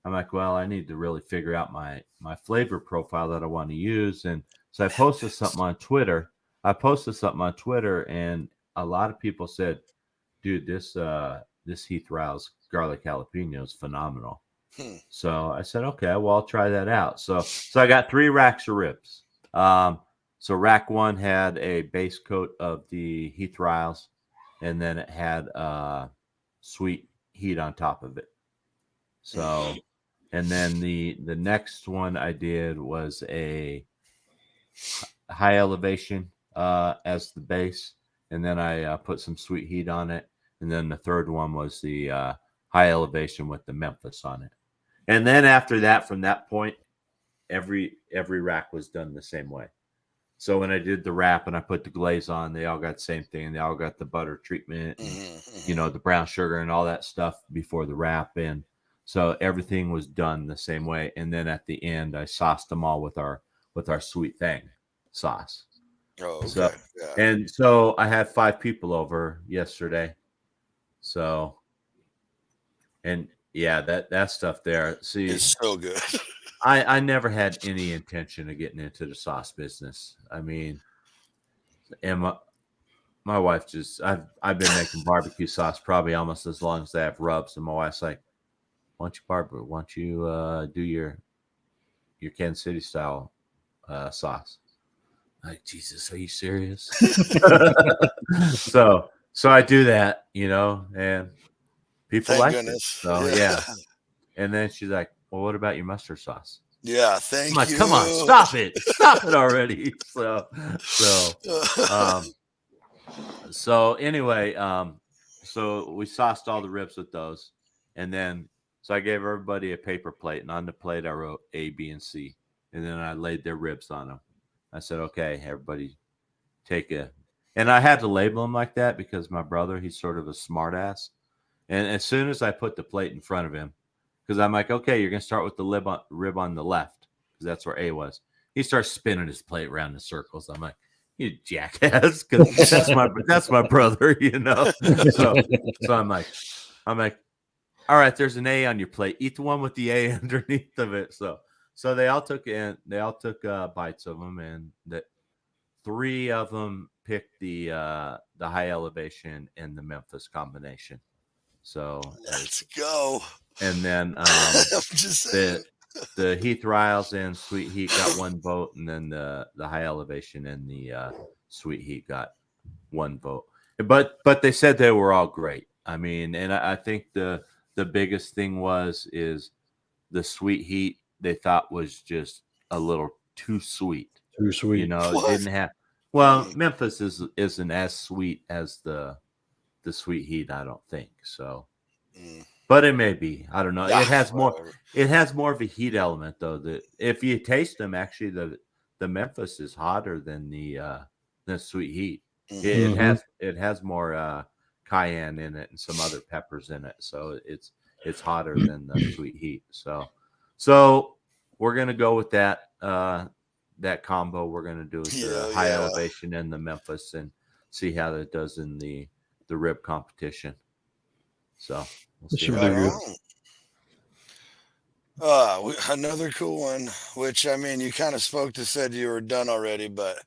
I'm like, well, I need to really figure out my flavor profile that I want to use. And so I posted something on Twitter. And a lot of people said, dude, this Heath Riles garlic jalapeno is phenomenal. So I said, okay, well, I'll try that out. So I got 3 racks of ribs. So rack 1 had a base coat of the Heath Riles, and then it had sweet heat on top of it. So, and then the next one I did was a high elevation as the base, and then I put some sweet heat on it. And then the third one was the high elevation with the Memphis on it. And then after that, from that point, every rack was done the same way. So when I did the wrap and I put the glaze on, they all got the same thing. They all got the butter treatment, and, you know, the brown sugar and all that stuff before the wrap. And so everything was done the same way. And then at the end, I sauced them all with our Sweet Thang sauce. Oh, okay. So, and so I had 5 people over yesterday. So, and yeah, that stuff there. See, it's so good. I never had any intention of getting into the sauce business. I mean, and my wife just I've been making barbecue sauce probably almost as long as I have rubs, and my wife's like, why don't you do your Kansas City style sauce? I'm like, Jesus, are you serious? so I do that, you know, and people like it. So yeah. And then she's like, well, what about your mustard sauce? Yeah, thank you. I'm like, come on, stop it already. So anyway, so we sauced all the ribs with those, and then so I gave everybody a paper plate, and on the plate I wrote A, B, and C, and then I laid their ribs on them. I said, okay, everybody take a, and I had to label them like that because my brother, he's sort of a smart ass, and as soon as I put the plate in front of him, because I'm like, okay, you're gonna start with the rib on the left, because that's where A was. He starts spinning his plate around in circles. I'm like, you jackass, because that's my brother, you know. So I'm like, all right, there's an A on your plate. Eat the one with the A underneath of it. So they all took bites of them, and that 3 of them picked the high elevation and the Memphis combination. So Let's go. and then I'm just saying. the Heath Riles and Sweet Heat got one vote, and then the high elevation and the Sweet Heat got one vote. But they said they were all great. I mean, and I think the biggest thing is the Sweet Heat they thought was just a little too sweet. Too sweet. You know, What? it didn't have. Well, Memphis isn't as sweet as the Sweet Heat, I don't think so. But it may be. I don't know. Yeah, It has more. whatever. It has more of a heat element, though. That if you taste them, actually, the Memphis is hotter than the Sweet Heat. It has more cayenne in it and some other peppers in it, so it's hotter than the Sweet Heat. So we're gonna go with that combo. We're gonna do the high elevation and the Memphis and see how that does in the rib competition. So we'll see. Another cool one, which I mean, you kind of said you were done already, but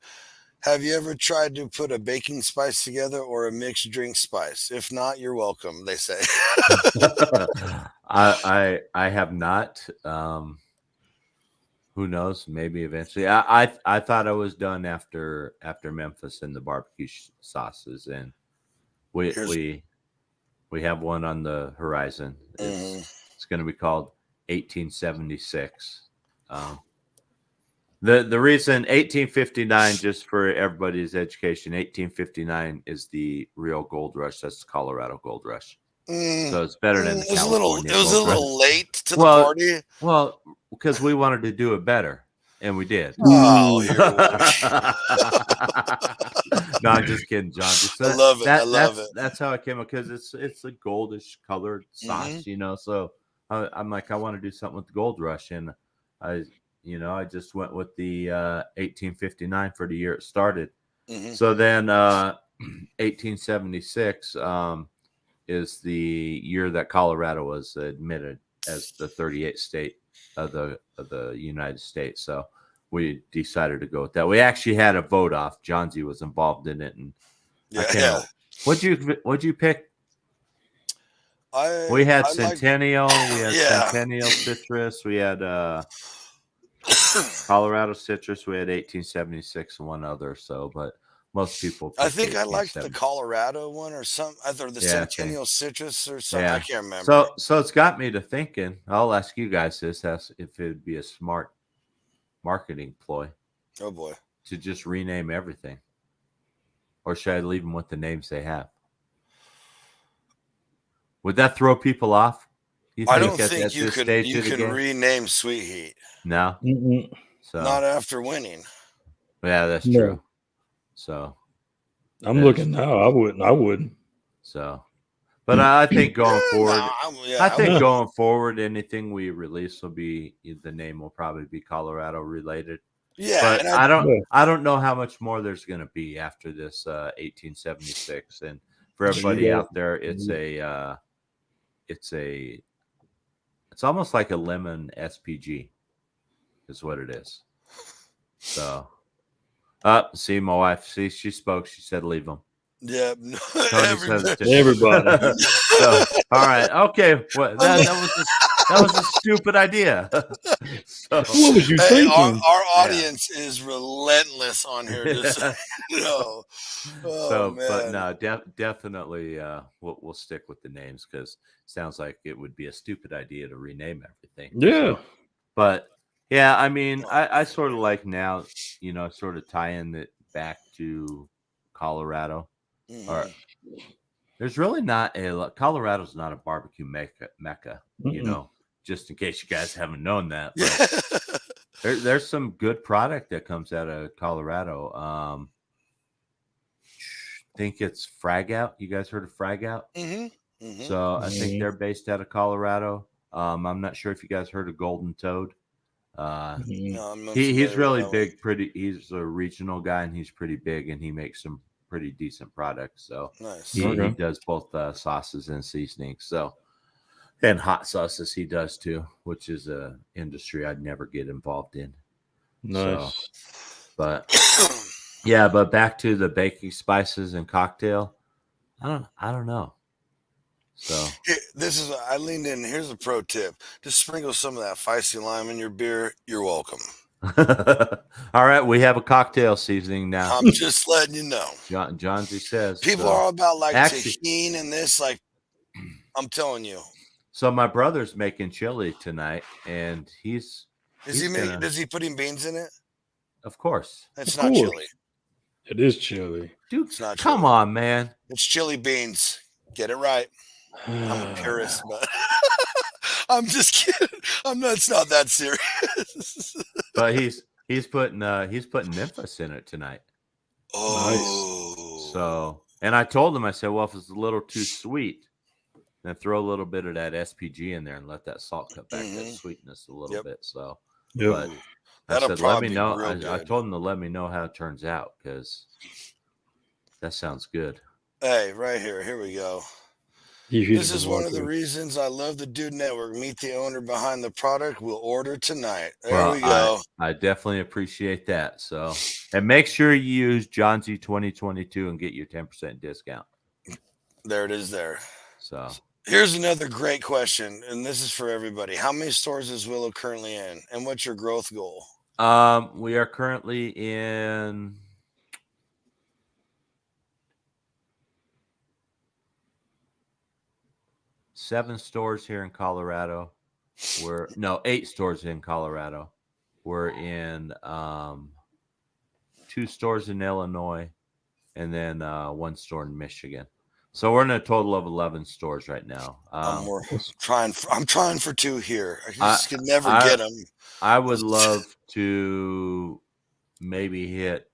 have you ever tried to put a baking spice together or a mixed drink spice? If not, you're welcome, they say. I have not. Who knows? Maybe eventually. I thought I was done after Memphis and the barbecue sauces, and we have one on the horizon. It's going to be called 1876. The reason 1859, just for everybody's education, 1859 is the real gold rush. That's the Colorado gold rush. So it's better than the California. It was a little late to the party. Well, because we wanted to do it better, and we did. Oh, no, I'm just kidding, John. I love it. I love it. That's how it came up, because it's a goldish colored sauce, you know. So I'm like, I want to do something with the Gold Rush, and I just went with the 1859 for the year it started. So then 1876 is the year that Colorado was admitted as the 38th state of the United States. So we decided to go with that. We actually had a vote off. Johnsy was involved in it, and What'd you pick? We had Centennial. We had Centennial Citrus. We had Colorado Citrus. We had 1876 and one other. So, but most people. I think I liked the Colorado one or something. Or the Centennial Citrus or something. I can't remember. So it's got me to thinking. I'll ask you guys this: if it'd be a smart marketing ploy. Oh boy! To just rename everything, or should I leave them with the names they have? Would that throw people off? I don't think you can rename Sweet Heat. No. So not after winning. Yeah, that's true. So I'm looking now. I wouldn't. So, but I think going forward, going forward, anything we release will be, the name will probably be Colorado related. Yeah, but I don't know how much more there's going to be after this 1876. And for everybody out there, it's almost like a lemon SPG, is what it is. So, see, my wife, she spoke. She said, "Leave them." Yeah, everybody. So, all right, okay. Well, that was a stupid idea. So, what was you thinking? Our audience is relentless on here. Just no. But no, definitely, we'll stick with the names, because it sounds like it would be a stupid idea to rename everything. Yeah. So, but yeah, I mean, I sort of like now, sort of tying it back to Colorado. Or there's really not Colorado's not a barbecue mecca, just in case you guys haven't known that. But there's some good product that comes out of Colorado. I think it's Frag Out. You guys heard of Frag Out? So I think they're based out of Colorado. I'm not sure if you guys heard of Golden Toad. He's really big. He's a regional guy, and he's pretty big, and he makes some pretty decent products. So nice. He does both sauces and seasonings. So, and hot sauces he does too, which is a industry I'd never get involved in. Nice. So, but Yeah, but back to the baking spices and cocktail. I don't know. So Here, I leaned in. Here's a pro tip: just sprinkle some of that feisty lime in your beer. You're welcome. all right, we have a cocktail seasoning now. I'm just letting you know. Johnsy says People so. are all about like Actually, tahini and this. Like I'm telling you, so my brother's making chili tonight, and he's gonna, Does he putting beans in it? of course, It's Of not course. chili. It is chili. dude. It's not Come chili. on, man. It's chili beans. Get it right. I'm a purist, but I'm just kidding. I'm not. It's not that serious. But he's putting Memphis in it tonight. Oh, So, and I told him, I said, well, if it's a little too sweet, then throw a little bit of that SPG in there and let that salt cut back that sweetness a little bit. So, Yep. but I that'll said, let me probably be know. real I good. told him to let me know how it turns out because that sounds good. Hey, right here. Here we go. This is one of the reasons I love the Dude Network. Meet the owner behind the product. We'll order tonight. There we go. I definitely appreciate that. So, and make sure you use John Z 2022 and get your 10% discount. There it is there. So here's another great question, and this is for everybody. How many stores is Willow currently in, and what's your growth goal? we are currently in 7 stores here in Colorado. 8 stores in Colorado. We're in 2 stores in Illinois, and then 1 store in Michigan. So we're in a total of 11 stores right now. I'm trying for 2 here. I just could never get them. I would love to maybe hit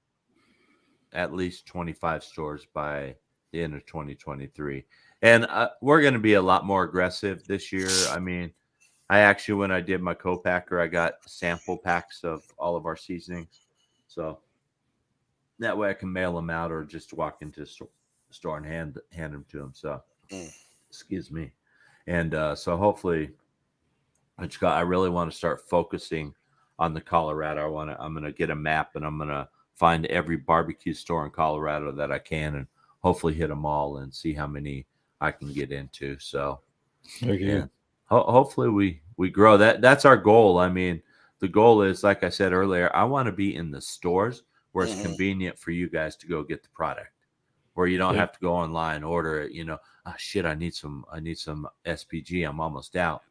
at least 25 stores by the end of 2023. And we're going to be a lot more aggressive this year. I mean, I actually, when I did my co-packer, I got sample packs of all of our seasonings. So that way I can mail them out or just walk into the store and hand them to them. So, excuse me. And so hopefully, I really want to start focusing on the Colorado. I'm going to get a map and I'm going to find every barbecue store in Colorado that I can and hopefully hit them all and see how many I can get into. So, yeah. Hopefully we grow. That's our goal. I mean, the goal is, like I said earlier, I want to be in the stores where it's convenient for you guys to go get the product, where you don't have to go online, order it. I need some SPG. I'm almost out.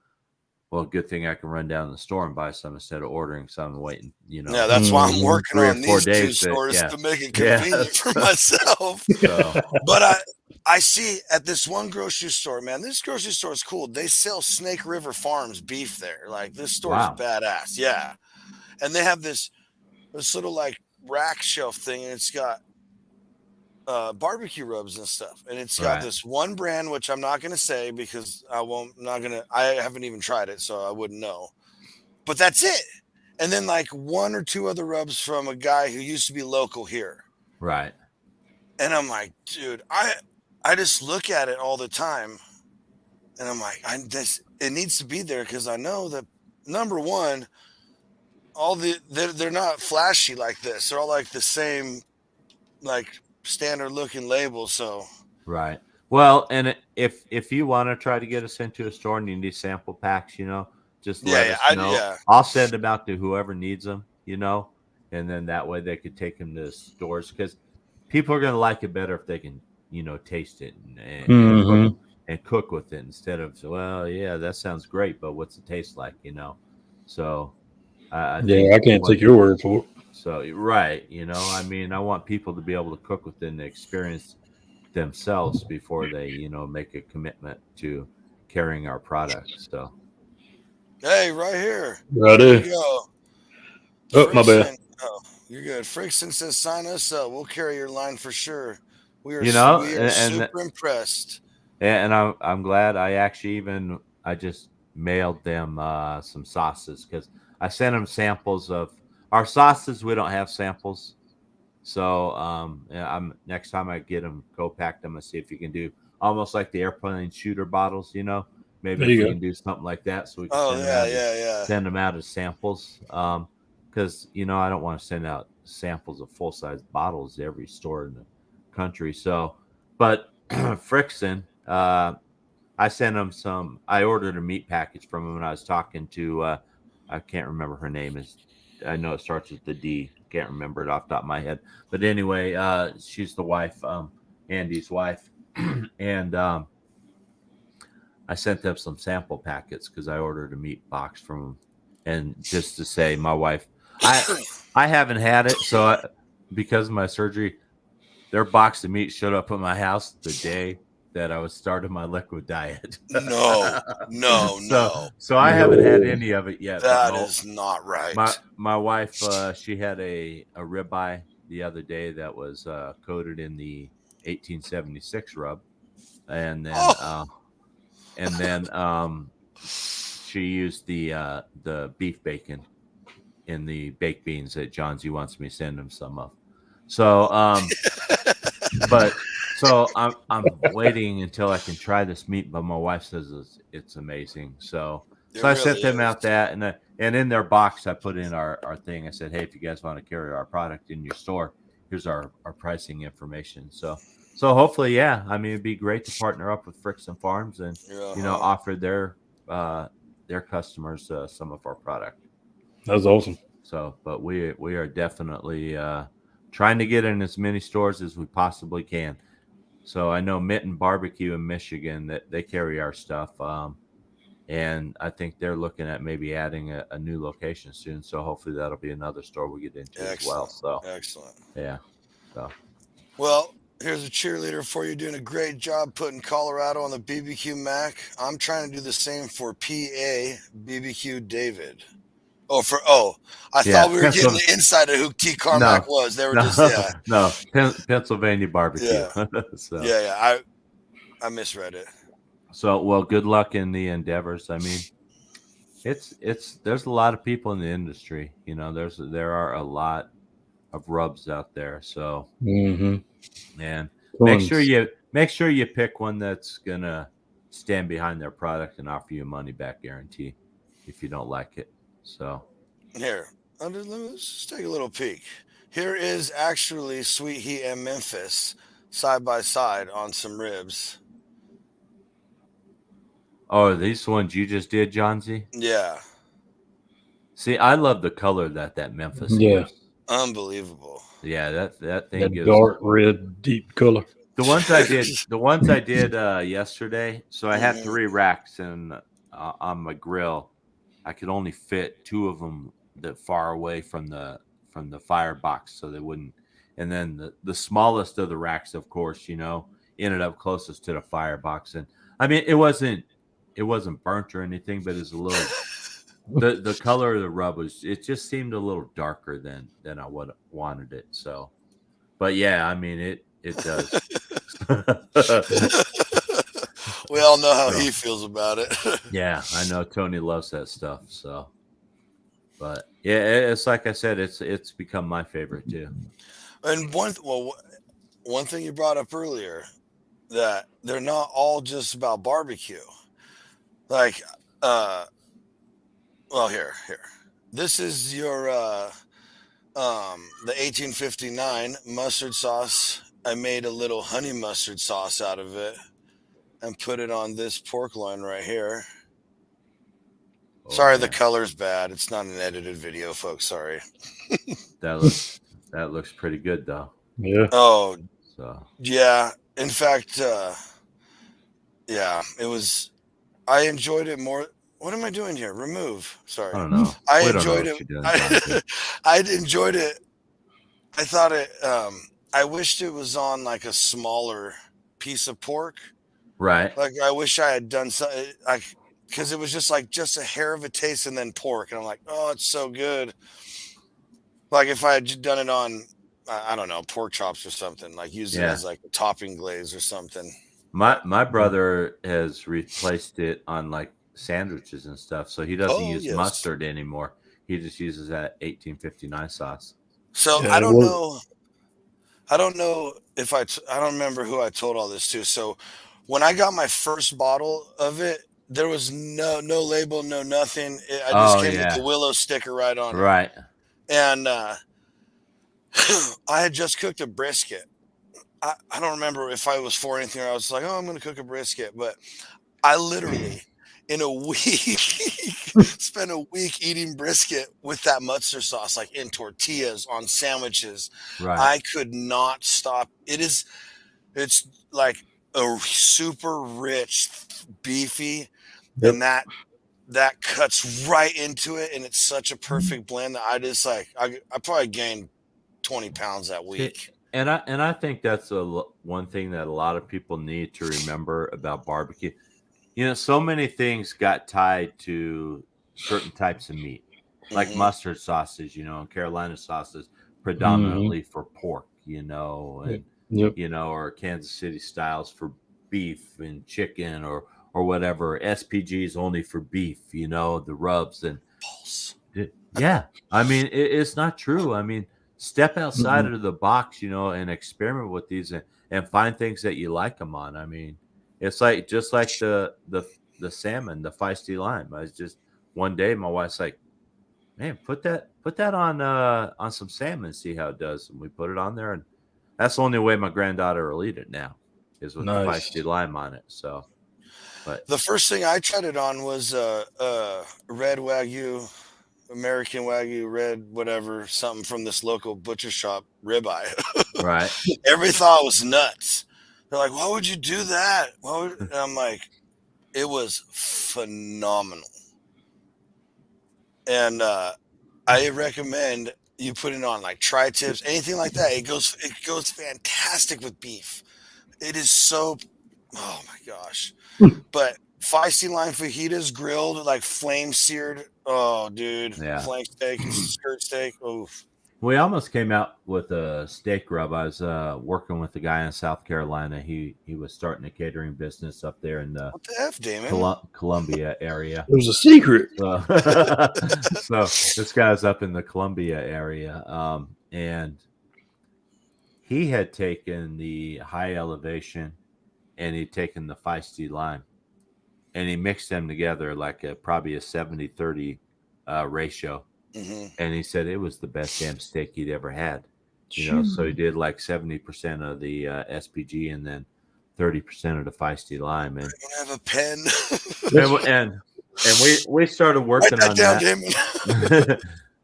Well, good thing I can run down to the store and buy some instead of ordering some and waiting. Yeah, that's why I'm working on these 2 stores to make it convenient for myself. So. But I see at this one grocery store, man, this grocery store is cool. They sell Snake River Farms beef there. Like, this store is badass. Yeah. And they have this little like rack shelf thing, and it's got barbecue rubs and stuff. And it's got this one brand, which I'm not going to say because I haven't even tried it, so I wouldn't know. But that's it. And then like 1 or 2 other rubs from a guy who used to be local here. Right. And I'm like, dude, I just look at it all the time, and I'm like, it needs to be there because I know that, number one, they're not flashy like this. They're all like the same, like standard looking labels. So right. Well, and if you want to try to get us into a store and you need sample packs, just let us know. I'll send them out to whoever needs them, and then that way they could take them to stores because people are going to like it better if they can, taste it and cook with it instead of, well, yeah, that sounds great, but what's it taste like, So, I can't take your word for it. So, right, I mean, I want people to be able to cook with it and experience themselves before they, make a commitment to carrying our products. So, hey, right here, right there. You go. Oh, my bad. Oh, you're good. Frickson says, sign us up. We'll carry your line for sure. We are super impressed. And I'm glad. I just mailed them some sauces because I sent them samples of our sauces. We don't have samples, so next time I get them co-packed, I'm gonna see if you can do almost like the airplane shooter bottles. Maybe you can do something like that, so we can send them out as samples. because I don't want to send out samples of full size bottles to every store in the country. So, but Frickson, I sent him some. I ordered a meat package from him, and I was talking to. I can't remember her name. I know it starts with the D. Can't remember it off the top of my head. But anyway, she's the wife, Andy's wife, and I sent them some sample packets because I ordered a meat box from them, and just to say, my wife, I haven't had it, so because of my surgery, their box of meat showed up at my house the day that I was starting my liquid diet. No. So I haven't had any of it yet. That is not right. My wife, she had a ribeye the other day that was coated in the 1876 rub, and then she used the beef bacon in the baked beans that Johnsy wants me to send him some of. So so I'm waiting until I can try this meat, but my wife says it's amazing. So I sent them out that, and in their box I put in our thing. I said, hey, if you guys want to carry our product in your store, here's our pricing information. So hopefully, yeah. I mean, it'd be great to partner up with Frickson Farms and offer their customers some of our product. That's awesome. So, but we are definitely trying to get in as many stores as we possibly can. So I know Mitten Barbecue in Michigan that they carry our stuff, and I think they're looking at maybe adding a new location soon. So hopefully that'll be another store we get into as well. So excellent. Yeah. So well, here's a cheerleader for you, doing a great job putting Colorado on the BBQ Mac. I'm trying to do the same for PA BBQ David. I thought we were getting the inside of who T. Carmack was. They were Pennsylvania barbecue. Yeah. So. Yeah. I misread it. So, well, good luck in the endeavors. I mean, there's a lot of people in the industry. There are a lot of rubs out there. So, and make sure you pick one that's gonna stand behind their product and offer you a money back guarantee if you don't like it. So here, let's just take a little peek. Here is actually Sweet Heat and Memphis side by side on some ribs. Oh, these ones you just did, Johnsy? Yeah. See, I love the color that Memphis gives. Unbelievable. Yeah, that thing gives dark red, deep color. The ones I did yesterday. So I had 3 racks and on my grill. I could only fit 2 of them that far away from the firebox, so they wouldn't. And then the smallest of the racks, of course, ended up closest to the firebox. And I mean, it wasn't burnt or anything, but it's a little. The color of the rub it just seemed a little darker than I would have wanted it. So, but yeah, I mean it does. We all know how he feels about it. Yeah, I know Tony loves that stuff. So, but yeah, it's like I said, it's become my favorite too. And one thing you brought up earlier, that they're not all just about barbecue. Like, here. This is your the 1859 mustard sauce. I made a little honey mustard sauce out of it and put it on this pork loin right here. Sorry, the color's bad. It's not an edited video, folks. Sorry. That looks pretty good though. Yeah. Oh. So. Yeah. In fact, it was. I enjoyed it more. What am I doing here? Remove. Sorry. I don't know. I enjoyed it. I enjoyed it. I thought it. I wished it was on like a smaller piece of pork. Right. Like I wish I had done something. Because it was just a hair of a taste and then pork, and I'm like, oh, it's so good. Like if I had done it on, I don't know, pork chops or something, like use it as like a topping glaze or something. My brother has replaced it on like sandwiches and stuff, so he doesn't use mustard anymore. He just uses that 1859 sauce. So I don't know. I don't know if I don't remember who I told all this to. So when I got my first bottle of it, there was no label, no nothing. I just came with the Willow sticker right on it. Right. And I had just cooked a brisket. I don't remember if I was for anything or I was like, oh, I'm going to cook a brisket. But I literally, in a week, spent a week eating brisket with that mustard sauce, like in tortillas, on sandwiches. Right. I could not stop. It's like a super rich, beefy, Yep. and that cuts right into it, and it's such a perfect blend that I just like. I probably gained 20 pounds that week. And I think that's one thing that a lot of people need to remember about barbecue. You know, so many things got tied to certain types of meat, like Mhm. mustard sauces, you know, and Carolina sauces predominantly for pork, you know, and Yep. you know, or Kansas City styles for beef and chicken or whatever. SPGs only for beef, you know, the rubs and Pulse. yeah. I mean, it's not true. I mean, step outside Mhm. of the box, you know, and experiment with these and find things that you like them on. I mean, it's like just like the salmon, the feisty lime. I was just one day, my wife's like, "Man, put that on some salmon, and see how it does." And we put it on there, and that's the only way my granddaughter will eat it now is with the Nice. feisty lime on it. So, but The first thing I tried it on was red Wagyu, American Wagyu, red whatever, something from this local butcher shop, ribeye. right, Every thought was nuts. They're like, "Why would you do that?" And I'm like, "It was phenomenal." And I recommend you put it on like tri-tips, anything like that. It goes fantastic with beef. It is so, oh my gosh. But feisty lime fajitas grilled, like flame seared. Oh, dude, yeah. flank steak and skirt steak. Oh, We almost came out with a steak rub. I was working with a guy in South Carolina. He was starting a catering business up there in the what the f, Damon? Columbia area. It was a secret. So, so this guy's up in the Columbia area, and he had taken the high elevation and he'd taken the feisty lime and he mixed them together like probably a 70-30 ratio. Hmm. And he said it was the best damn steak he'd ever had. You know, so he did like 70% of the SPG and then 30% of the feisty lime. And I have a pen. we started Write working that on down, that. Damon.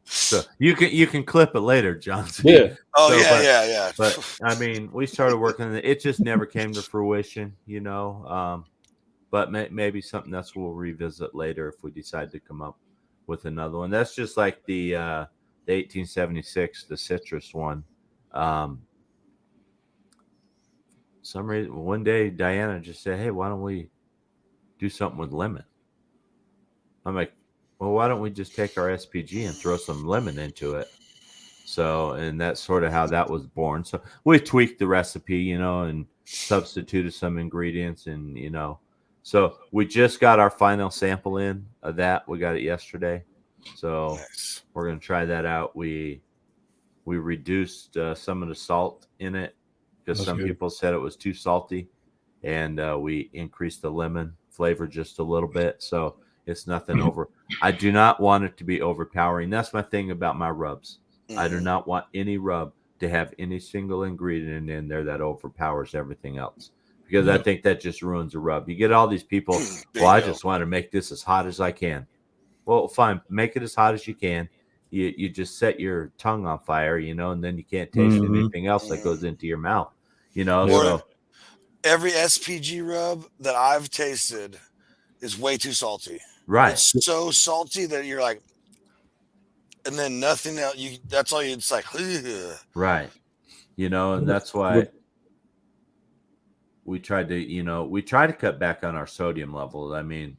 So you can clip it later, Johnson. Yeah. Oh So, yeah, yeah. but I mean, we started working on it. It just never came to fruition, you know. But maybe something else we'll revisit later if we decide to come up with another one. That's just like the 1876, the citrus one. Some reason one day Diana just said, "Hey, why don't we do something with lemon?" I'm like, "Well, why don't we just take our SPG and throw some lemon into it?" So, and that's sort of how that was born. So we tweaked the recipe, you know, and substituted some ingredients, and you know, so we just got our final sample in of that. We got it yesterday, so Nice. we're gonna try that out. We reduced some of the salt in it because That's some good. people said it was too salty, and we increased the lemon flavor just a little bit. So it's nothing over. I do not want it to be overpowering. That's my thing about my rubs. I do Mhm. not want any rub to have any single ingredient in there that overpowers everything else because I Yep. think that just ruins a rub. You get all these people, well, I Bingo. just want to make this as hot as I can. Well, fine, make it as hot as you can. You just set your tongue on fire, you know, and then you can't taste Mhm. anything else that Mhm. goes into your mouth, you know. Yep. Or So every SPG rub that I've tasted is way too salty. right, It's so salty that you're like, and then nothing else. That's all you. It's like, ugh. right, you know, and that's why But we tried to, you know, we try to cut back on our sodium levels. I mean,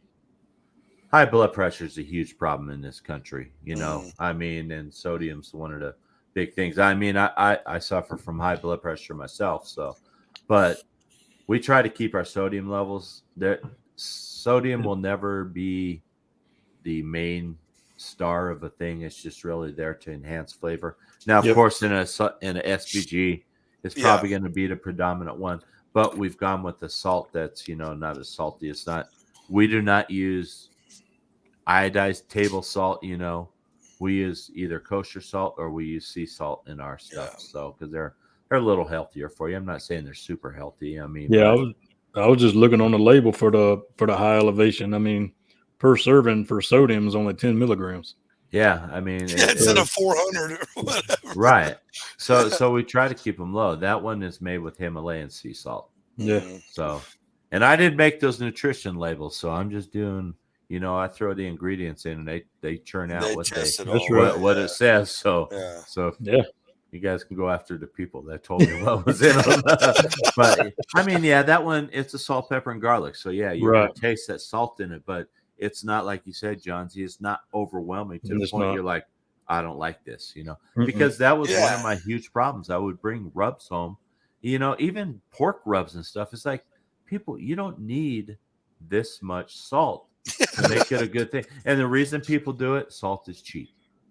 high blood pressure is a huge problem in this country, you know. Mhm. I mean, and sodium's one of the big things. I mean, I suffer from high blood pressure myself, so but we try to keep our sodium levels there. Sodium will never be the main star of a thing. It's just really there to enhance flavor. Now, of yep. course, in a SPG, it's Yeah. probably going to be the predominant one. But we've gone with the salt that's, you know, not as salty. We do not use iodized table salt. You know, we use either kosher salt or we use sea salt in our stuff. Yeah. So because they're a little healthier for you. I'm not saying they're super healthy. I mean, Yeah, but I was just looking on the label for the high elevation. I mean, per serving for sodium is only 10 milligrams. yeah, I mean, Yeah, instead of 400 or whatever. right. So we try to keep them low. That one is made with Himalayan sea salt. Yeah. Mhm. So, and I didn't make those nutrition labels, so I'm just doing, I throw the ingredients in and they churn out They what test it That's all. right. what it says. So, Yeah. so Yeah. you guys can go after the people that told me what was in them. But I mean, yeah, that one, it's a salt, pepper, and garlic. So yeah, you're Right. gonna taste that salt in it, but it's not like you said, John Z. It's not overwhelming to the It's point not. you're like, I don't like this, Mm-mm. because that was one Yeah. of my huge problems. I would bring rubs home, even pork rubs and stuff. It's like, people, you don't need this much salt to make it a good thing. And the reason people do it, salt is cheap.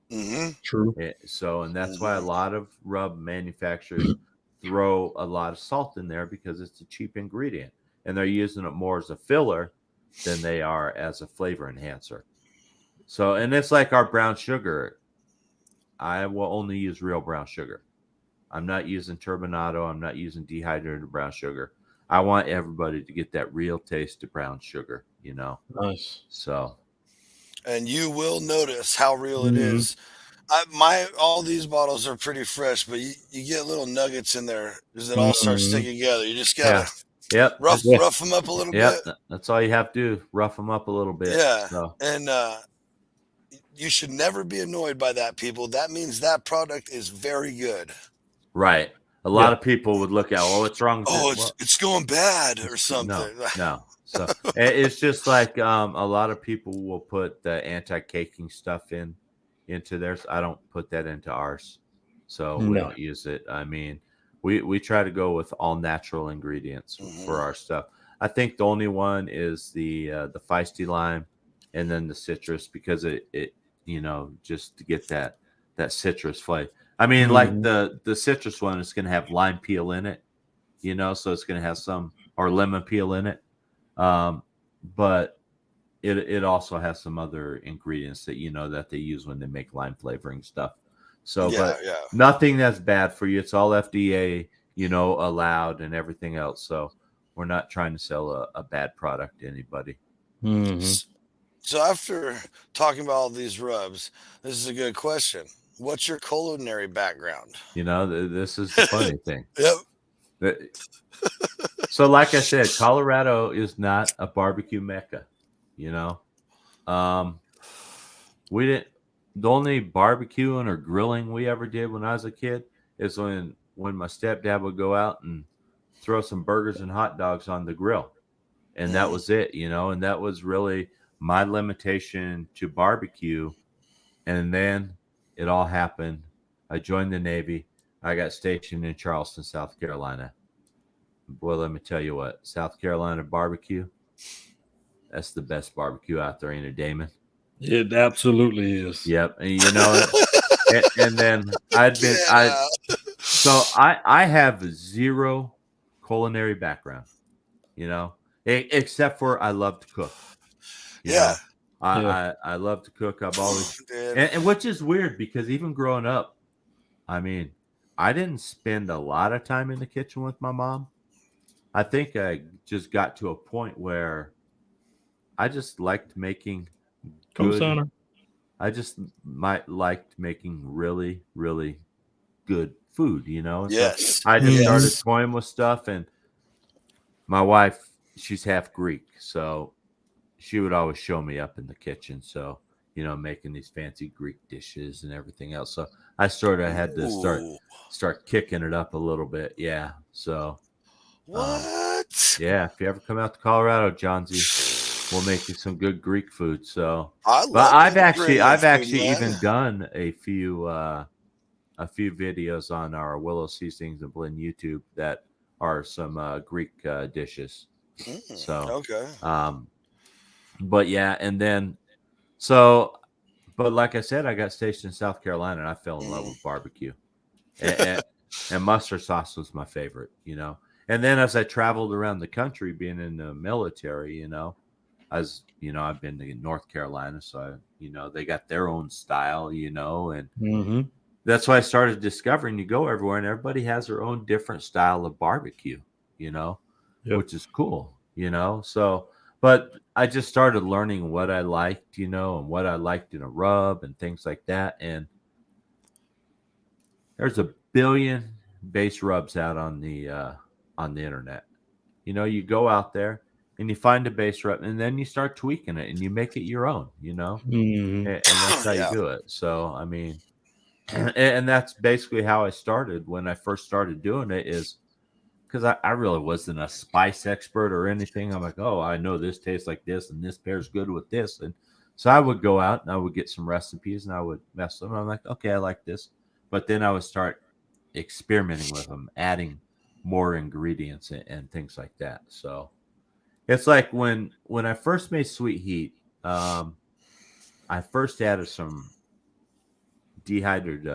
Hmm. True. So, and that's why a lot of rub manufacturers throw a lot of salt in there, because it's a cheap ingredient and they're using it more as a filler than they are as a flavor enhancer. So, and it's like our brown sugar. I will only use real brown sugar. I'm not using turbinado. I'm not using dehydrated brown sugar. I want everybody to get that real taste of brown sugar, Nice. So, And you will notice how real it Mhm. is. All these bottles are pretty fresh, but you get little nuggets in there as it all starts Mhm. sticking together. You just gotta yep. rough Yeah. them up a little Yep. bit. That's all you have to do. Rough them up a little bit. Yeah, So, and you should never be annoyed by that, people. That means that product is very good. right. A lot of people would look at, what's wrong with Oh, it? Well, it's going bad or no, something. no. So it's just like a lot of people will put the anti-caking stuff into theirs. I don't put that into ours, so we No. don't use it. I mean, we try to go with all natural ingredients for our stuff. I think the only one is the feisty lime, and then the citrus, because it just to get that citrus flavor. I mean, like Mhm. the citrus one is going to have lime peel in it, so it's going to have some, or lemon peel in it. But it also has some other ingredients that that they use when they make lime flavoring stuff. So, Yeah, but yeah. nothing that's bad for you. It's all FDA, allowed and everything else. So we're not trying to sell a bad product to anybody. Mhm. So after talking about all these rubs, this is a good question. What's your culinary background? This is the funny thing. Yep. So, like I said, Colorado is not a barbecue mecca. You know, we didn't. The only barbecuing or grilling we ever did when I was a kid is when my stepdad would go out and throw some burgers and hot dogs on the grill, and that was it. And that was really my limitation to barbecue. And then it all happened. I joined the Navy. I got stationed in Charleston, South Carolina. Boy, let me tell you what, South Carolina barbecue, that's the best barbecue out there, ain't it, Damon? It absolutely is. Yep. And then Yeah. I have zero culinary background, except for I love to cook. Yeah. I love to cook. I've always, Dude. and which is weird, because even growing up, I mean, I didn't spend a lot of time in the kitchen with my mom. I think I just got to a point where I just liked making good. Co-signer. I just liked making really, really good food, And Yes. so I just started Yes. toying with stuff. And my wife, she's half Greek, so she would always show me up in the kitchen. So, making these fancy Greek dishes and everything else. So I sort of had to Ooh. start kicking it up a little bit. Yeah. So What? yeah, if you ever come out to Colorado, Johnsy, we'll make you some good Greek food. So, I but love I've Mediterranean actually food, man. even done a few videos on our Willow Seasonings and Blend YouTube that are some Greek dishes. So, Okay. but yeah, and then but like I said, I got stationed in South Carolina and I fell in love with barbecue, and mustard sauce was my favorite, And then as I traveled around the country, being in the military, as you know, I've been to North Carolina, so they got their own style, and Mm-hmm. that's why I started discovering you go everywhere and everybody has their own different style of barbecue, Yep. which is cool, So, but I just started learning what I liked, and what I liked in a rub and things like that. And there's a billion base rubs out on the internet. You go out there and you find a base rub and then you start tweaking it and you make it your own, Mm-hmm. and that's how you Yeah. do it. So, I mean, and that's basically how I started when I first started doing it is because I really wasn't a spice expert or anything. I'm like, oh, I know this tastes like this and this pairs good with this. And so I would go out and I would get some recipes and I would mess them. I'm like, okay, I like this. But then I would start experimenting with them, adding more ingredients and things like that. So it's like when I first made sweet heat, I first added some dehydrated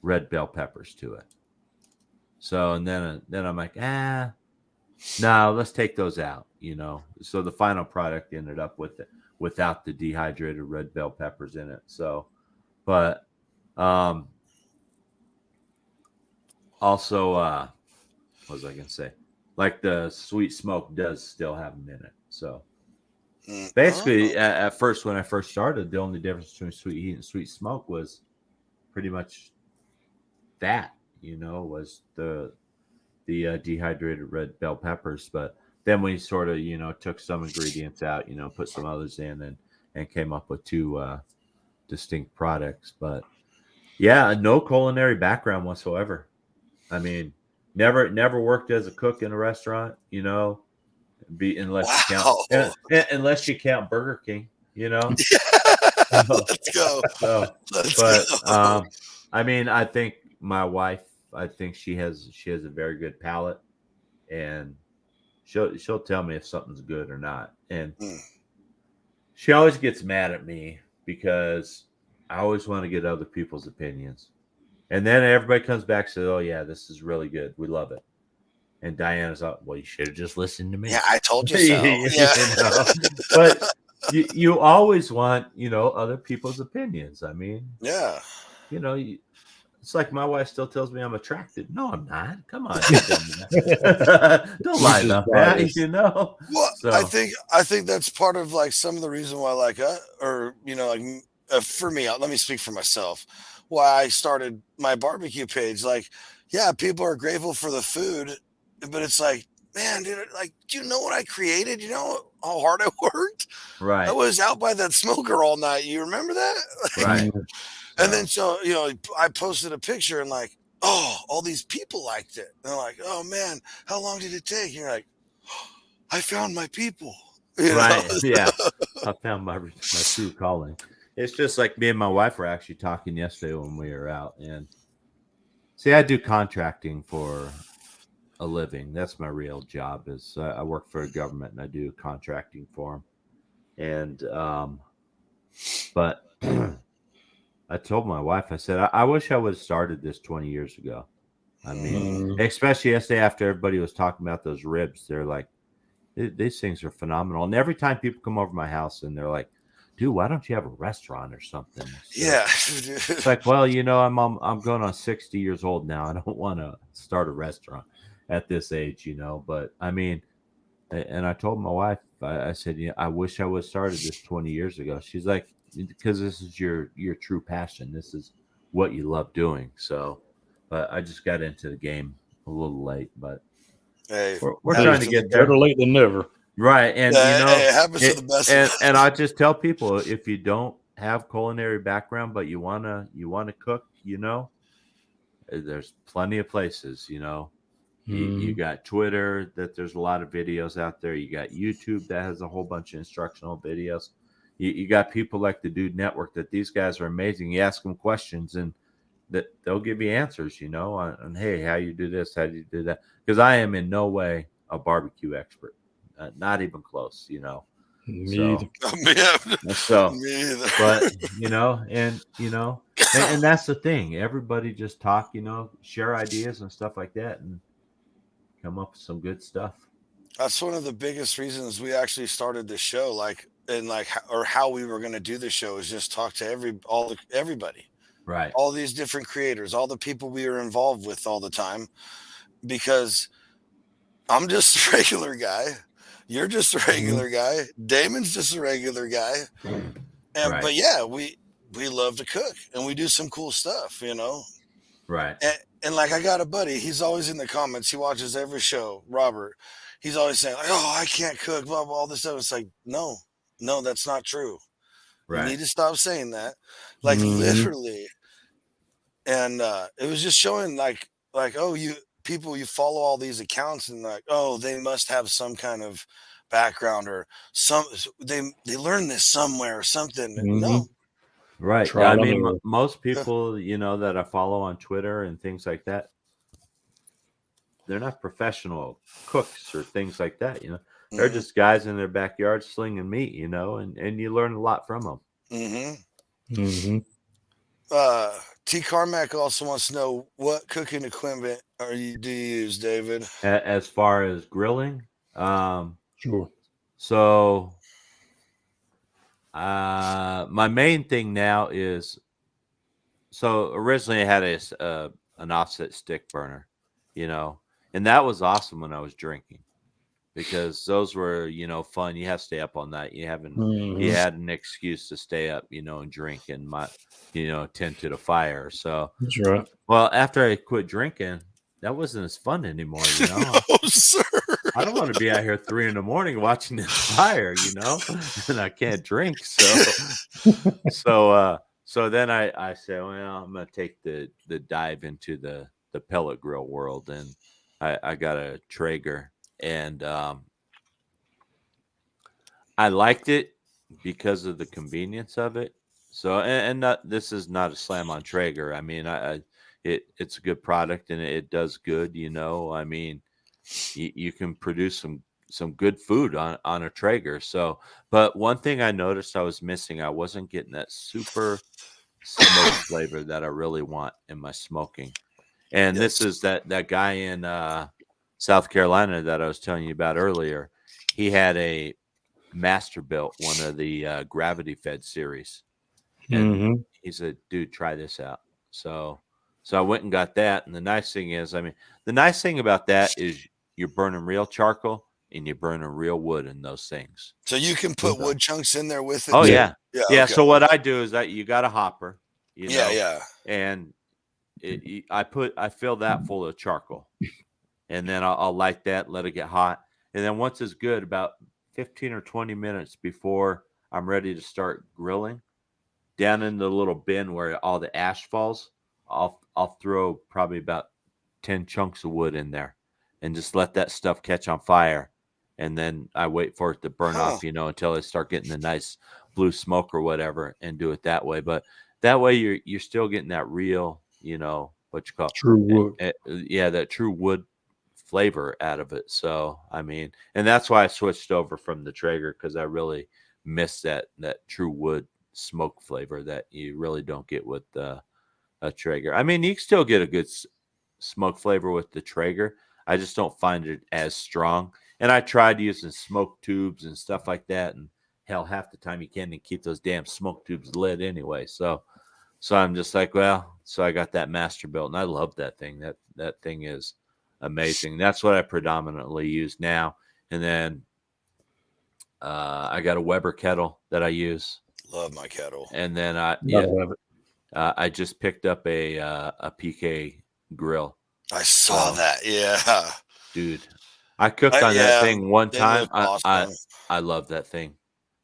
red bell peppers to it. So and then I'm like, no, let's take those out. So the final product ended up without the dehydrated red bell peppers in it. So, but also, what was I gonna say? Like the sweet smoke does still have them in it. So basically, Oh. at first when I first started, the only difference between sweet heat and sweet smoke was pretty much that. Was the dehydrated red bell peppers. But then we sort of, took some ingredients out, put some others in and came up with two distinct products. But yeah, no culinary background whatsoever. I mean, never worked as a cook in a restaurant, unless you count Wow. unless you count Burger King, Let's go. So, Let's but go. I mean, I think my wife, I think she has a very good palate, and she'll tell me if something's good or not. And Mm. she always gets mad at me because I always want to get other people's opinions. And then everybody comes back and says, "Oh yeah, this is really good. We love it." And Diana's like, "Well, you should have just listened to me." Yeah, I told you so. Yeah. But you always want, other people's opinions. I mean, Yeah. it's like my wife still tells me I'm attracted. No, I'm not. Come on, don't tell me that. Don't lie Just about that. biased. Well, I So think that's part of like some of the reason why, like, or like for me, let me speak for myself. Why I started my barbecue page, like, yeah, people are grateful for the food, but it's like, man, dude, like, do you know what I created? You know how hard I worked? I right, was out by that smoker all night. You remember that? right. Mm. And then So so I posted a picture and like, oh, all these people liked it. And they're like, oh man, how long did it take? And you're like, I found my people. You know? right, yeah. I found my true calling. It's just like me and my wife were actually talking yesterday when we were out, and see, I do contracting for a living. That's my real job. Is I work for a government and I do contracting for them. And but I told my wife, I said, I wish I would have started this 20 years ago. I mean, Mm. especially yesterday after everybody was talking about those ribs, they're like, these things are phenomenal. And every time people come over my house and they're like, dude, why don't you have a restaurant or something? So Yeah. it's like, well, I'm going on 60 years old now. I don't want to start a restaurant at this age, But I mean, and I told my wife, I said, I wish I would have started this 20 years ago. She's like, because this is your true passion. This is what you love doing. So, but I just got into the game a little late, but Hey, we're trying happens to to the get Better there. late than never. Right. And, hey, it happens to the best of us. and I just tell people if you don't have culinary background, but you want to cook, there's plenty of places, You Mm. got Twitter that there's a lot of videos out there. You got YouTube that has a whole bunch of instructional videos. You got people like the Dude Network that these guys are amazing. You ask them questions and that they'll give you answers, on hey, how you do this, how do you do that? Because I am in no way a barbecue expert, not even close, Me So, either. so, Me either. but and that's the thing. Everybody just talk, share ideas and stuff like that, and come up with some good stuff. That's one of the biggest reasons we actually started the show, like, and like, or how we were going to do the show is just talk to everybody, Right. all these different creators, all the people we are involved with all the time, because I'm just a regular guy. You're just a Mhm. regular guy. Damon's just a regular guy. And Right. but yeah, we love to cook and we do some cool stuff, you know. Right. And like I got a buddy, he's always in the comments. He watches every show. Robert, he's always saying like, "Oh, I can't cook," blah blah, all this stuff. It's like, no, no, that's not true. You Right. need to stop saying that, like Mhm. literally. And it was just showing like oh, you people, you follow all these accounts and like, oh, they must have some kind of background or some they learned this somewhere or something. No. Mhm. Right. Yeah. I Trial and mean, error. most people, that I follow on Twitter and things like that, they're not professional cooks or things like that. They're Hmm. just guys in their backyard slinging meat. And you learn a lot from them. Hmm. Mhm. T Carmack also wants to know what cooking equipment do you use, David? As far as grilling, Sure. so my main thing now is, so originally I had an offset stick burner, you know, and that was awesome when I was drinking, because those were, fun. You have to stay up all night. You Mhm. had an excuse to stay up, and drink and tend to the fire. So, That's right. well, after I quit drinking, that wasn't as fun anymore. No, sir. I don't want to be out here 3 a.m. watching this fire, and I can't drink. So then I said, well, I'm gonna take the dive into the pellet grill world, and I got a Traeger, and I liked it because of the convenience of it. So, and not, this is not a slam on Traeger. I mean, it's a good product and it does good. I mean, you can produce some good food on a Traeger. So, but one thing I noticed I was missing, I wasn't getting that super smoke flavor that I really want in my smoking. And this Yes. is that guy in South Carolina that I was telling you about earlier. He had a master built one of the gravity fed series, and Mhm. he said, dude, try this out. So I went and got that. And the nice thing is, I mean, the nice thing about that is you're burning real charcoal and you're burning real wood in those things. So you can put So, wood chunks in there with it oh Yeah. too. yeah, Yeah. yeah. Okay. So what Okay. I do is that you got a hopper, Yeah. Yeah. and I fill that full of charcoal, and then I'll light that, let it get hot, and then once it's good, about 15 or 20 minutes before I'm ready to start grilling, down in the little bin where all the ash falls, I'll throw probably about 10 chunks of wood in there and just let that stuff catch on fire. And then I wait for it to burn Huh. off, until I start getting the nice blue smoke or whatever, and do it that way. But that way you're still getting that real, what you call, True wood. yeah, that true wood flavor out of it. So, I mean, and that's why I switched over from the Traeger, because I really miss that true wood smoke flavor that you really don't get with a Traeger. I mean, you can still get a good smoke flavor with the Traeger. I just don't find it as strong. And I tried using smoke tubes and stuff like that, and hell, half the time you can't even keep those damn smoke tubes lit anyway. So I'm just like, well, so I got that master built, and I love that thing. That thing is amazing. That's what I predominantly use now. And then I got a Weber kettle that I use, Love my kettle. and then Gotta have it. I just picked up a PK grill. I saw So, that. Yeah. dude, I cooked on that Yeah. thing one They time. look I awesome. I love that thing.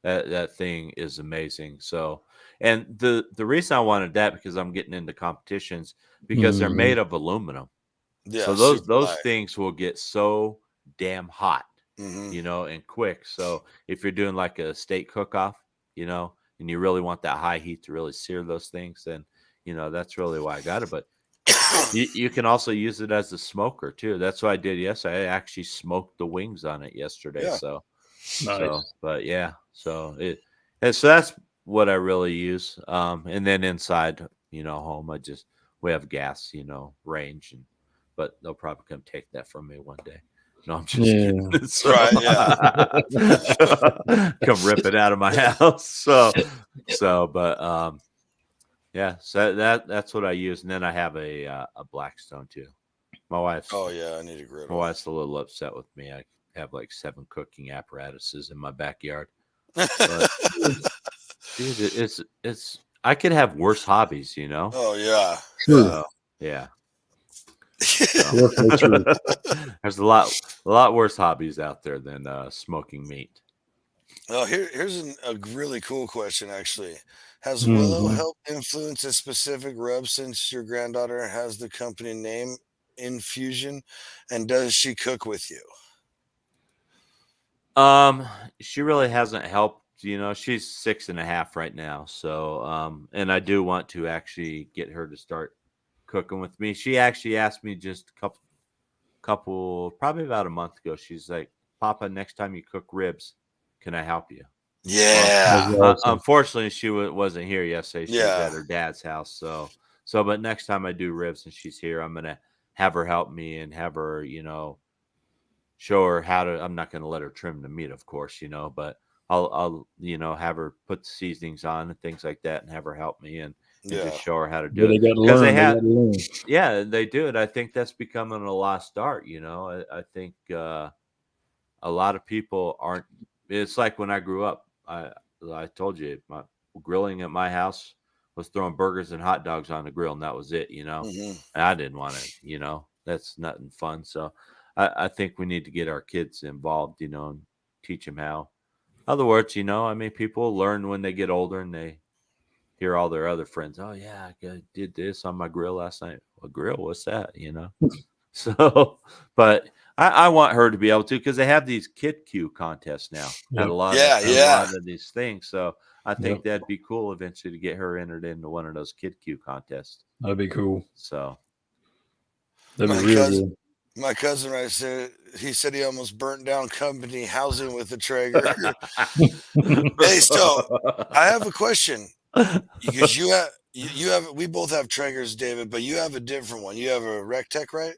That thing is amazing. So, and the reason I wanted that, because I'm getting into competitions, because they're Mhm. made of aluminum. So Yeah. those Super those light. things will get so damn hot, Hmm. and quick. So if you're doing like a steak cook-off, and you really want that high heat to really sear those things, then that's really why I got it. But you can also use it as a smoker too. That's what I did yesterday. I actually smoked the wings on it yesterday. Yeah. Nice. But yeah, so that's what I really use. And then inside, home, we have gas, range, but they'll probably come take that from me one day. No, I'm just Yeah. kidding. So, Right, come rip it out of my house. But yeah, so that's what I use, and then I have a Blackstone too. My wife's Oh yeah, I need a My griddle. wife's a little upset with me. I have like 7 cooking apparatuses in my backyard. But dude, it's I could have worse hobbies, you know? Oh yeah, True. So yeah. Definitely true. There's a lot worse hobbies out there than smoking meat. Well, here's a really cool question, actually. Has Willow Mhm. helped influence a specific rub since your granddaughter has the company name Infusion? And does she cook with you? Um, she really hasn't helped. You know, she's 6.5 right now. So, and I do want to actually get her to start cooking with me. She actually asked me just a probably about a month ago. She's like, "Papa, next time you cook ribs, can I help you?" Well, That's Yeah. awesome. unfortunately, she wasn't here yesterday. She was Yeah. at her dad's house. But next time I do ribs and she's here, I'm gonna have her help me and have her, show her how to. I'm not gonna let her trim the meat, of course, but I'll have her put the seasonings on and things like that, and have her help me and Yeah. just show her how to Yeah, do they it got to because learn. They got to learn. yeah, they do it. I think that's becoming a lost art. I think a lot of people aren't. It's like when I grew up. I told you my grilling at my house was throwing burgers and hot dogs on the grill, and that was it. Hmm. And I didn't want to. That's nothing fun. So I think we need to get our kids involved. And teach them how. Other words, I mean, people learn when they get older and they hear all their other friends. Oh yeah, I did this on my grill last night. A grill? What's that? So, but I want her to be able to because they have these kid Q contests now at Yep. Yeah, a yeah. lot of these things. So I think Yep. that'd be cool eventually to get her entered into one of those kid Q contests. That'd be cool. So That'd be My real cousin, good. my cousin right said he said he almost burnt down company housing with a Traeger. Hey, so I have a question because you have we both have Traegers, David, but you have a different one. You have a Rectech, right?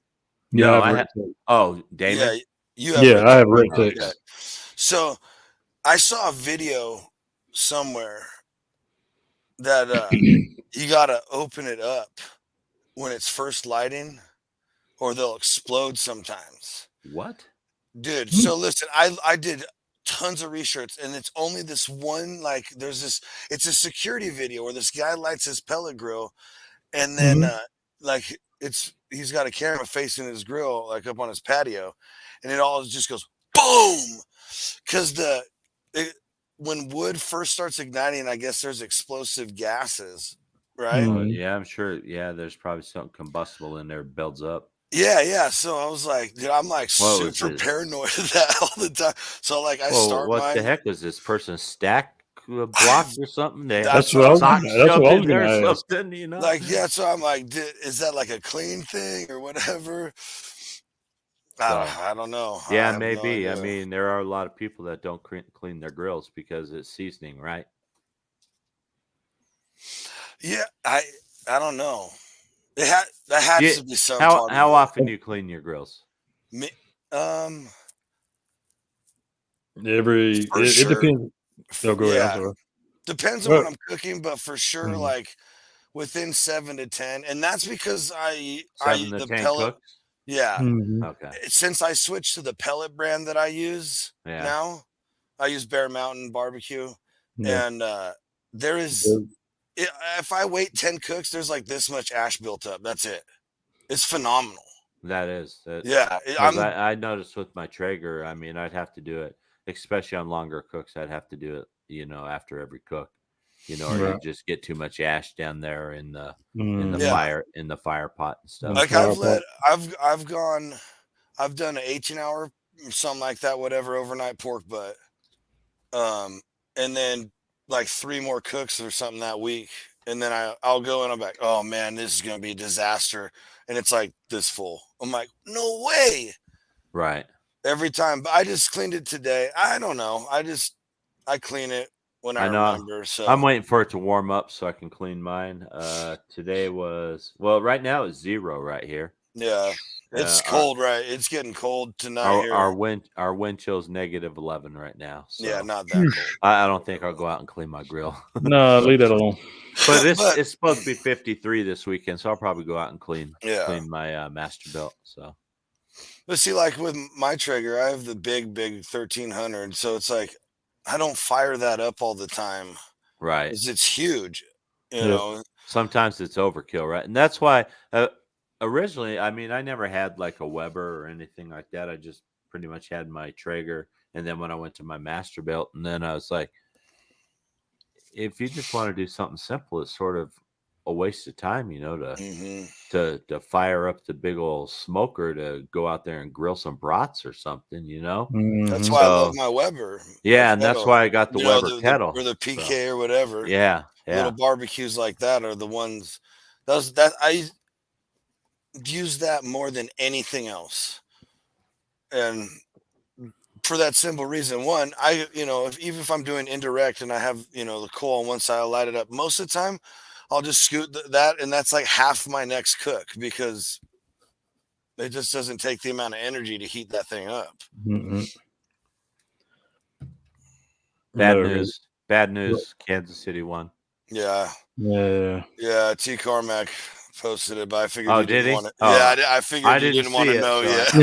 Yeah, I no, have I Red had. Tech. Oh, Yeah, Damon. you have Yeah, I Rectech. have Red Oh, Techs. okay. So I saw a video somewhere that you gotta open it up when it's first lighting, or they'll explode sometimes. What? Dude, Hmm. so listen, I did tons of research, and it's only this one, like there's this it's a security video where this guy lights his pellet grill, and then Mhm. like he's got a camera facing his grill like up on his patio, and it all just goes boom because it, when wood first starts igniting, I guess there's explosive gases, right? Oh, Mhm. yeah, I'm sure. Yeah, there's probably something combustible in there. Builds up. Yeah, yeah. So I was like, dude, I'm like What was super it? paranoid of that all the time. So like I Well, start what the mine. heck was this person stack block I've or something? They had That's That's what what I was. socks That's what shoved I in was there or gonna ask. something. like, yeah, so I'm like, is that like a clean thing or whatever? So I don't know. I yeah, have no maybe. I idea. mean, there are a lot of people that don't clean their grills because it's seasoning, right? Yeah, I don't know. That Do has you, to be some how part of how it. often do you clean your grills? Me, um, for It sure. depends. Oh, go ahead. I'm Yeah, sorry. depends on what Well, I'm cooking, but for sure, mhm. like within 7 to 10, and that's because I 7 to the 10 pellet. cooks. Yeah, Mhm. Okay. since I switched to the pellet brand that I use Yeah. now, I use Bear Mountain Barbecue, Yeah. and there is I if I wait 10 cooks, there's like this much ash built up. That's it. It's phenomenal. That is that Yeah, because I noticed with my Traeger, I mean, I'd have to do it, especially on longer cooks. I'd have to do it, after every cook, or you Right. just get too much ash down there in the Mhm. yeah. fire pot and In stuff. the Like fire pot. I've done an 18-hour something like that, whatever, overnight pork butt. Um, and then like 3 more cooks or something that week. And then I'll go and I'm like, oh man, this is gonna be a disaster. And it's like this full. I'm like, no way. Right. Every time. But I just cleaned it today. I don't know. I clean it when I I know. remember. I'm So waiting for it to warm up so I can clean mine. Today was right now it's 0 right here. Yeah. It's cold, right? It's getting cold tonight here. Our wind chill's -11 right now. So Yeah, not that cold. I don't think I'll go out and clean my grill. No, leave that alone. But it's supposed to be 53 this weekend, so I'll probably go out and clean my Masterbuilt. So, but see, like with my Traeger, I have the big 1300, so it's like I don't fire that up all the time. right? 'Cause it's huge, you Yep. know. Sometimes it's overkill, right? And that's why originally, I mean, I never had like a Weber or anything like that. I just pretty much had my Traeger, and then when I went to my Masterbuilt, and then I was like, if you just want to do something simple, it's sort of a waste of time, you know, to fire up the big old smoker to go out there and grill some brats or something, you know. That's why I love my Weber. Yeah, and that's why I got the Weber kettle or the PK or whatever. Yeah. Little barbecues like that are the ones. That I use that more than anything else, and for that simple reason. One, even if I'm doing indirect and I have the coal on one side, I light it up. Most of the time, I'll just scoot that, and that's like half my next cook because it just doesn't take the amount of energy to heat that thing up. Bad news. Kansas City won. Yeah. T. Carmack posted it, but I figured you didn't want to. Yeah, I figured you didn't want to know yet.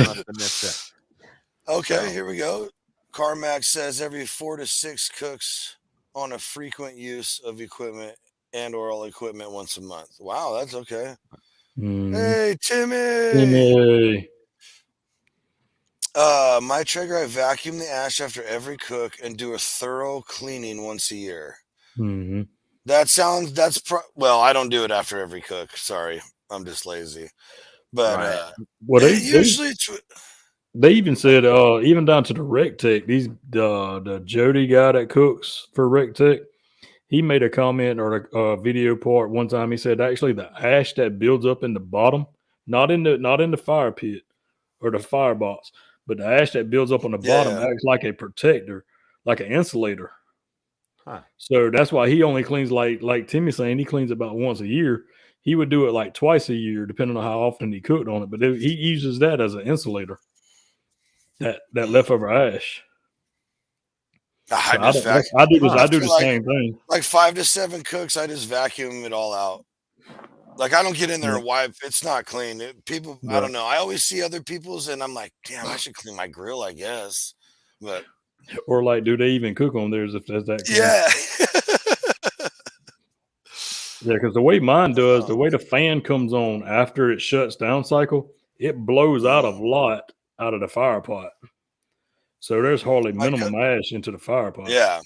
Okay, here we go. Carmack says every 4 to 6 cooks on a frequent use of equipment and or all equipment once a month. Wow, that's okay. Hey, Timmy. My Traeger, I vacuum the ash after every cook and do a thorough cleaning once a year. Well, I don't do it after every cook. Sorry, I'm just lazy. But they even said even down to the Rec Tech, the Jody guy that cooks for Rec Tech, he made a comment or a video part one time. He said actually the ash that builds up in the bottom, not in the fire pit or the firebox, but the ash that builds up on the bottom acts like a protector, like an insulator. So that's why he only cleans like Timmy's saying, he cleans about once a year. He would do it like twice a year, depending on how often he cooked on it. But he uses that as an insulator. That leftover ash. I do the same thing. Like 5 to 7 cooks, I just vacuum it all out. Like I don't get in there and wipe. It's not clean. I don't know. I always see other people's, and I'm like, damn, I should clean my grill, I guess. But or like, do they even cook on theirs if that's that clean? Yeah, because the way mine does, the way the fan comes on after it shuts down cycle, it blows out a lot out of the fire pot. So there's hardly minimum ash into the fire pot. Yeah.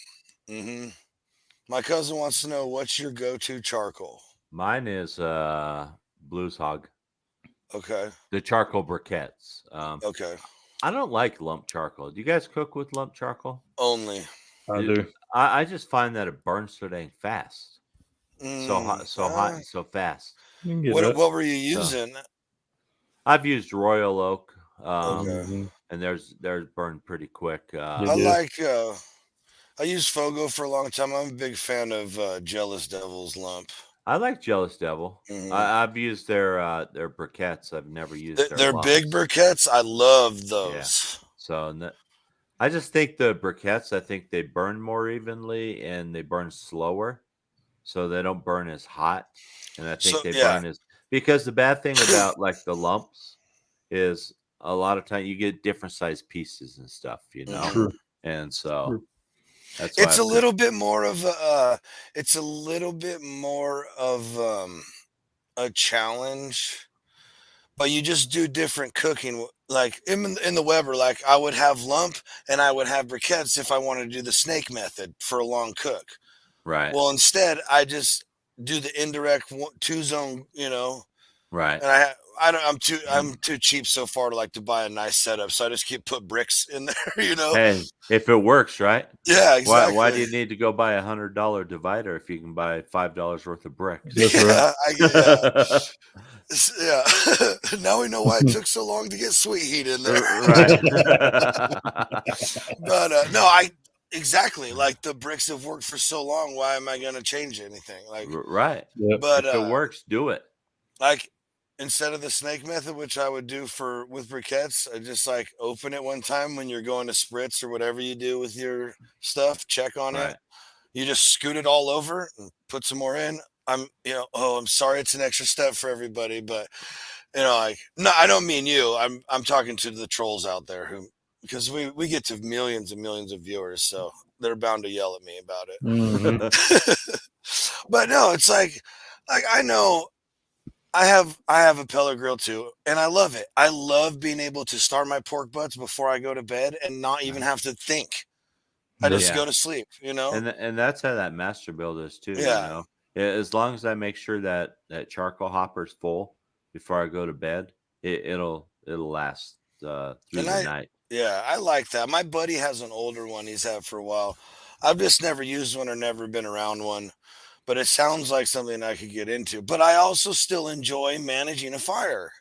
My cousin wants to know, what's your go-to charcoal? Mine is Blues Hog. Okay. The charcoal briquettes. Okay. I don't like lump charcoal. Do you guys cook with lump charcoal? Only. I do. I just find that it burns so dang fast. So hot and so fast. What were you using? I've used Royal Oak. And theirs burned pretty quick. I used Fogo for a long time. I'm a big fan of Jealous Devil's lump. I like Jealous Devil. I've used their briquettes. I've never used their big briquettes. I love those. Yeah. So I just think the briquettes, I think they burn more evenly and they burn slower, so they don't burn as hot. And I think burn because the bad thing about like the lumps is a lot of time you get different size pieces and stuff, you know. True. And so that's it's a little bit more of a challenge, but you just do different cooking. Like in the Weber, like I would have lump and I would have briquettes if I wanted to do the snake method for a long cook. Right. Well, instead I just do the indirect 2-zone, you know. Right. And I'm too cheap so far to buy a nice setup, so I just put bricks in there, you know. Hey, if it works, right? Yeah, exactly. Why do you need to go buy $100 divider if you can buy $5 worth of bricks? Yeah. Now we know why it took so long to get sweet heat in there. Right. But no, exactly. Like the bricks have worked for so long. Why am I going to change anything? Like, right. Yep. But if it works, do it. Like instead of the snake method, which I would do with briquettes, I just like open it one time when you're going to spritz or whatever you do with your stuff. Check on it. Right. You just scoot it all over and put some more in. I'm sorry, it's an extra step for everybody, but like, no, I don't mean you. I'm talking to the trolls out there because we get to millions and millions of viewers, so they're bound to yell at me about it. Mhm. But no, it's like I know I have a pellet grill too, and I love it. I love being able to start my pork butts before I go to bed and not even have to think. I just Yeah. go to sleep, And that's how that master build is too. Yeah. As long as I make sure that charcoal hopper's full before I go to bed, it'll last through And the night. I like that. My buddy has an older one he's had for a while. I've just never used one or never been around one, but it sounds like something I could get into. But I also still enjoy managing a fire.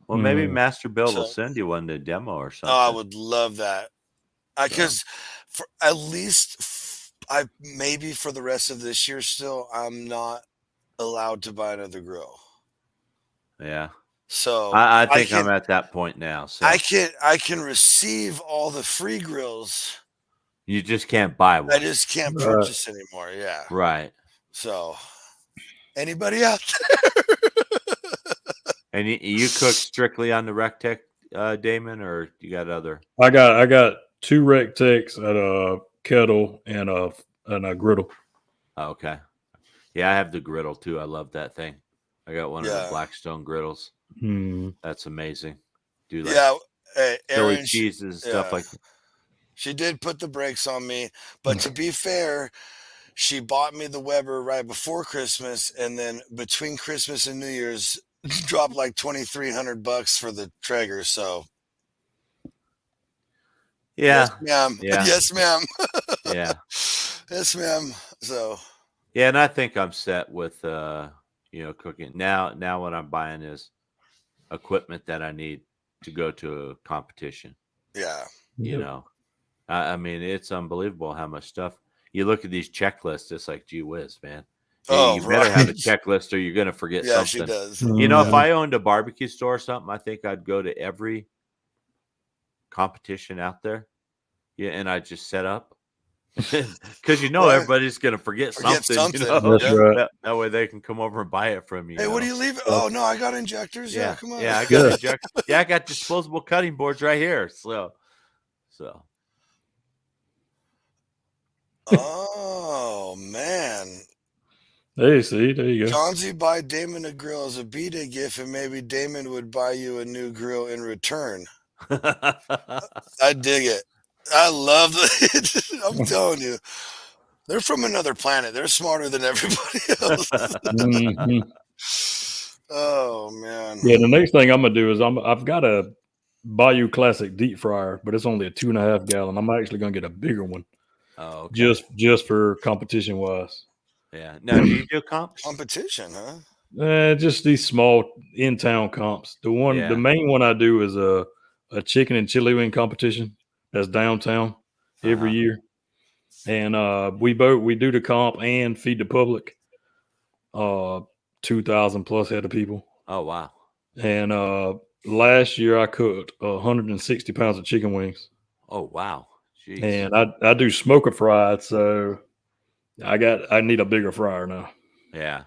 Well, maybe Mm. Master Build will So, send you one to demo or I something. would love that. So, Because for at least I maybe for the rest of this year still, I'm not allowed to buy another grill. yeah. So I think I'm at that point now. So I can receive all the free grills. you just can't buy I one. just can't Right. purchase anymore. Yeah. Right. So anybody out there? And you cook strictly on the Rectech, Damon, or you got other? I got 2 rec techs at a kettle and a griddle. Oh, okay. Yeah, I have the griddle too. I love that thing. I got one of the Blackstone griddles. That's amazing. Do like Hey, Philly Aaron, cheeses, stuff like that. She did put the brakes on me, but to be fair, she bought me the Weber right before Christmas, and then between Christmas and New Year's, dropped like $2,300 for the Traeger. So, Yeah. yes, ma'am. Yeah. Yes, ma'am. Yeah. Yes, ma'am. So, yeah, and I think I'm set with cooking. Now what I'm buying is equipment that I need to go to a competition. yeah. I mean, it's unbelievable how much stuff. You look at these checklists, it's like, gee whiz, man. Oh, you better have a right. checklist or you're going to forget Yeah, something. she does. If I owned a barbecue store or something, I think I'd go to every competition out there. Yeah, and I'd just set up. Because everybody's going to forget something. That's right. That way they can come over and buy it from you. Hey, what do you leave? Oh, no, I got injectors. Yeah, come on. Yeah, I got injectors. Yeah, I got disposable cutting boards right here. So. Oh, man. Hey, see, there you go. Johnsy, buy Damon a grill as a B-Day gift, and maybe Damon would buy you a new grill in return. I dig it. I love it. I'm telling you. They're from another planet. They're smarter than everybody else. Oh, man. Yeah, the next thing I'm gonna do is I've got a Bayou Classic deep fryer, but it's only a 2.5 gallon. I'm actually gonna get a bigger one. Oh, okay. Just for competition wise. Yeah. Now, do you do comps? Competition, huh? Just these small in town comps. The main one I do is a chicken and chili wing competition that's downtown every year, and we do the comp and feed the public. 2,000 plus head of people. Oh wow! And last year I cooked 160 pounds of chicken wings. Oh wow! Jeez. And I do smoker fried, so I need a bigger fryer now. Yeah.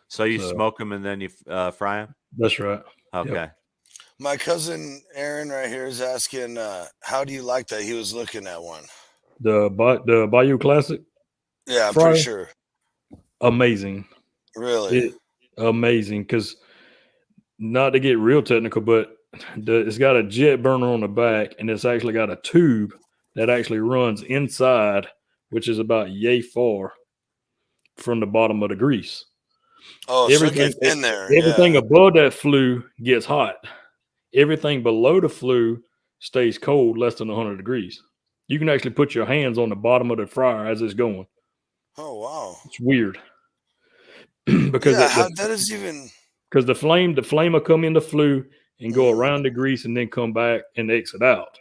So you smoke them and then you fry them? That's right. Okay. Yep. My cousin Aaron right here is asking, how do you like that? He was looking at one. The Bayou Classic? Yeah, I'm pretty sure. Amazing. Really? Amazing. Because not to get real technical, but it's got a jet burner on the back, and it's actually got a tube that actually runs inside, which is about yay far from the bottom of the grease. Oh, everything in there. Everything above that flue gets hot. Everything below the flue stays cold, less than 100 degrees. You can actually put your hands on the bottom of the fryer as it's going. Oh wow, it's weird. Because because the flame will come in the flue and go around the grease and then come back and exit out.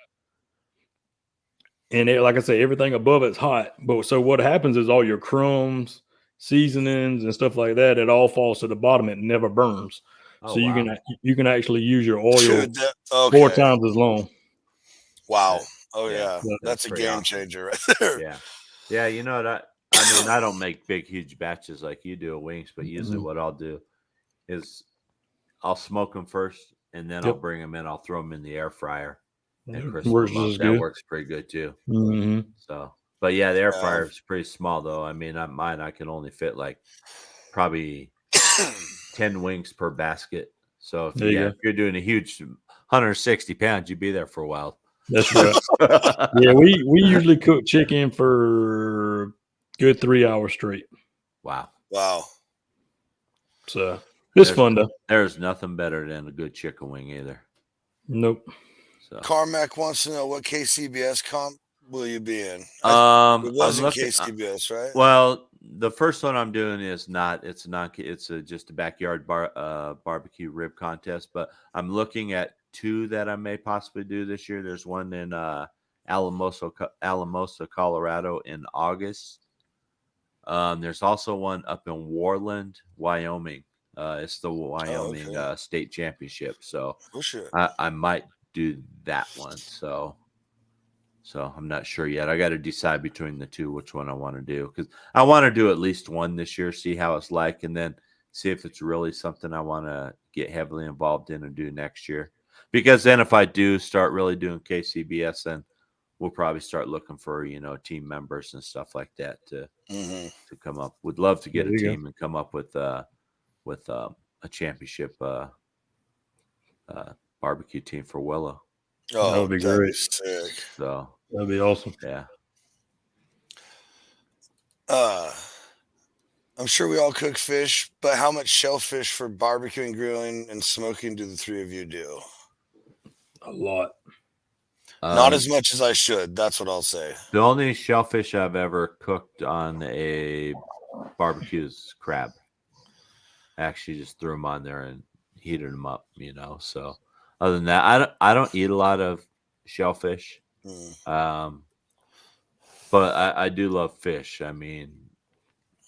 And like I say, everything above it's hot. But so what happens is all your crumbs, seasonings, and stuff like that, it all falls to the bottom. It never burns. Oh, so wow. you can actually use your oil Dude, 4 times as long. Wow. That- Oh yeah, Yeah. that's a pretty game awesome. changer right there. Yeah. Yeah, you know what? I mean, I don't make big, huge batches like you do of wings, but usually Mhm. what I'll do is I'll smoke them first, and then I'll Yep. bring them in. I'll throw them in the air fryer and It crisp works them up. just as That good. works pretty good too. Hmm. So, but yeah, the air Yeah. fryer is pretty small though. I mean, mine I can only fit like probably 10 wings per basket. So if There you if you're doing a huge 160 pounds, you'd be there for a while. That's right. Yeah, we usually cook chicken for good 3 hours straight. Wow. Wow. So it's There's, fun though. there's nothing better than a good chicken wing either. Nope. So Carmack wants to know what KCBS comp will you be in? It I'm wasn't looking KCBS, right? well, the first one I'm doing is not it's just a backyard barbecue rib contest, but I'm looking at two that I may possibly do this year. There's one in Alamosa, Colorado in August. There's also one up in Warland, Wyoming. It's the Wyoming okay. state championship. So Oh shit. I might do that one. So I'm not sure yet. I got to decide between the two which one I want to do, because I want to do at least one this year, see how it's like, and then see if it's really something I want to get heavily involved in and do next year. Because then if I do start really doing KCBS, then we'll probably start looking for team members and stuff like that to come up. Would love to get There a you go. team and come up with a championship barbecue team for Willow. Oh, That would be that'd great. be sick. So That'd be awesome. yeah. I'm sure we all cook fish, but how much shellfish for barbecuing, grilling, and smoking do the three of you do? A lot. Not as much as I should. That's what I'll say. The only shellfish I've ever cooked on a barbecue is crab. I actually just threw them on there and heated them up, So other than that, I don't eat a lot of shellfish. But I do love fish. I mean,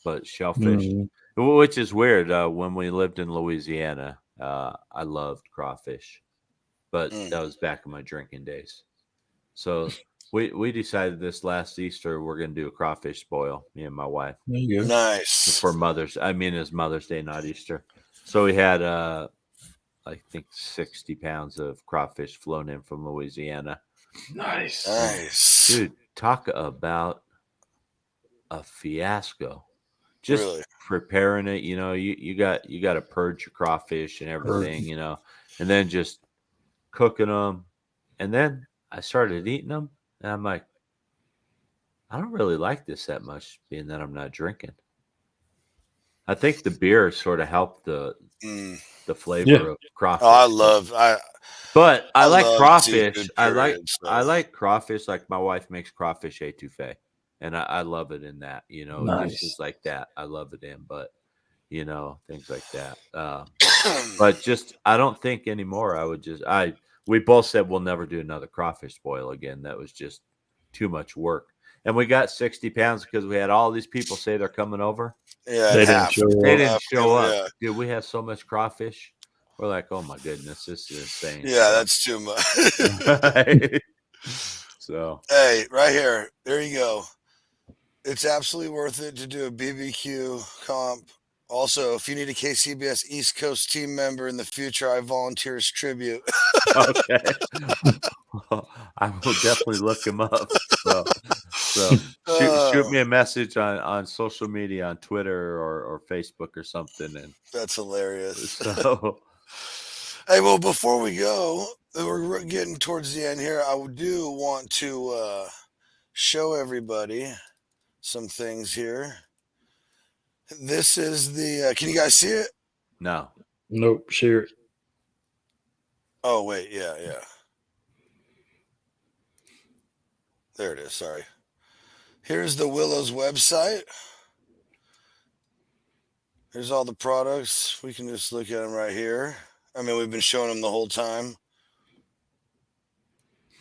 but shellfish, which is weird. When we lived in Louisiana, I loved crawfish, but that was back in my drinking days. So we decided this last Easter we're going to do a crawfish boil, me and my wife. There you go. Nice. For it's Mother's Day, not Easter. So we had I think 60 pounds of crawfish flown in from Louisiana. Nice. Dude, talk about a fiasco. Just Really? preparing it, you got to purge your crawfish and everything, and then just cooking them. And then I started eating them, and I'm like, I don't really like this that much, being that I'm not drinking. I think the beer sort of helped the flavor of crawfish. Oh, but I like love crawfish. seafood, I period, so. like crawfish. Like my wife makes crawfish etouffee, and I love it in that. Nice. Dishes like that, I love it in. But things like that. But just I don't think anymore. We both said we'll never do another crawfish boil again. That was just too much work. And we got 60 pounds because we had all these people say they're coming over. Yeah, They didn't show up. They didn't show up. Yeah. Dude, we had so much crawfish. We're like, oh my goodness, this is insane. Yeah, that's too much. So hey, right here. There you go. It's absolutely worth it to do a BBQ comp. Also, if you need a KCBS East Coast team member in the future, I volunteer as tribute. okay. I will definitely look him up. So shoot me a message on social media, on Twitter or Facebook or something. And that's hilarious. So hey, well, before we go, we're getting towards the end here. I do want to show everybody some things here. This is the. Can you guys see it? No. Nope. Share it. Oh wait, yeah. There it is. Sorry. Here's the Willow's website. Here's all the products. We can just look at them right here. I mean, we've been showing them the whole time.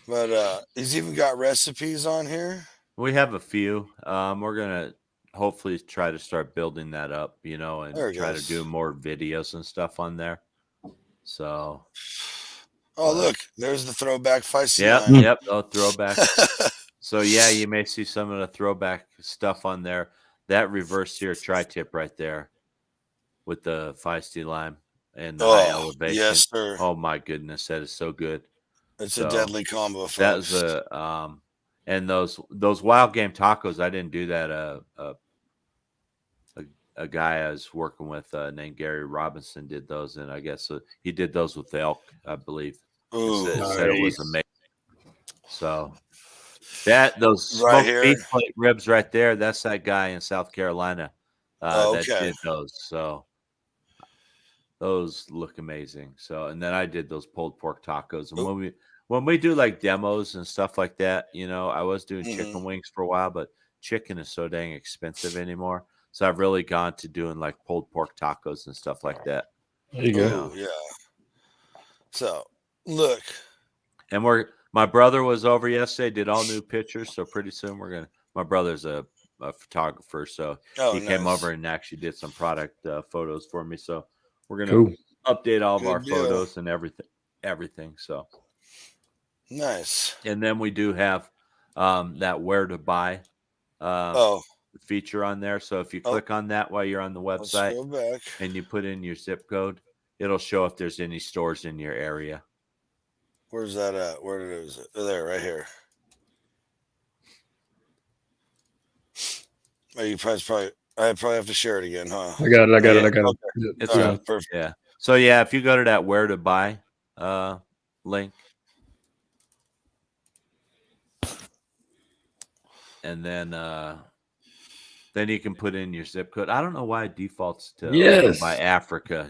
But he's even got recipes on here. We have a few. We're gonna hopefully try to start building that up, and try to do more videos and stuff on there. So, Oh, look, there's the throwback feisty yep, line. yep. Oh, throwback. So yeah, you may see some of the throwback stuff on there. That reverse sear tri-tip right there with the feisty lime and the high Oh, elevation. yes, sir. Oh my goodness, that is so good. It's a So deadly combo, that was folks. and those wild game tacos. I didn't do that. A guy I was working with named Gary Robinson did those, and I guess he did those with elk, I believe. Ooh, Said it was Nice. amazing. So those right smoked here. beef plate ribs right there, that's that guy in South Carolina Oh, that okay. did those. So those look amazing. So and then I did those pulled pork tacos. And Oh, when we do like demos and stuff like that, I was doing mhm. chicken wings for a while, but chicken is so dang expensive anymore. So I've really gone to doing like pulled pork tacos and stuff like that. There you go. Oh, yeah. So, look. And my brother was over yesterday, did all new pictures. So pretty soon my brother's a photographer. So Oh, he came nice. over and actually did some product photos for me. So we're going Cool. to update all of our Good deal. photos and everything. So, Nice. and then we do have that where to buy Oh, feature on there. So if you oh, click on that while you're on the let's website go back. and you put in your zip code, it'll show if there's any stores in your area. Where's that at? Where is it? There, right here. Oh, I probably have to share it again, huh? I got it. I got it. Yeah. I got it. Okay. Yeah, It's All yeah. right, perfect. Yeah. So yeah, if you go to that where to buy link, and then you can put in your zip code. I don't know why it defaults to Yes. by Africa,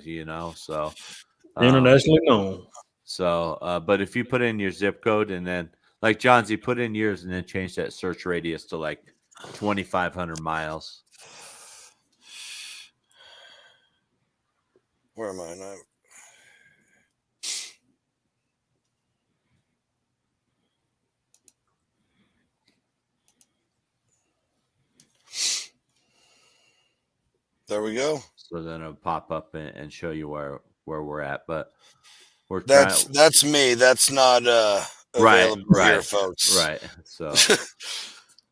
so Internationally known. so but if you put in your zip code and then like Johnsy, put in yours and then change that search radius to like 2,500 miles. Where am I now? There we go. So then it'll pop up and show you where we're at. But we're That's trying. that's me. That's not available here, folks. Right. So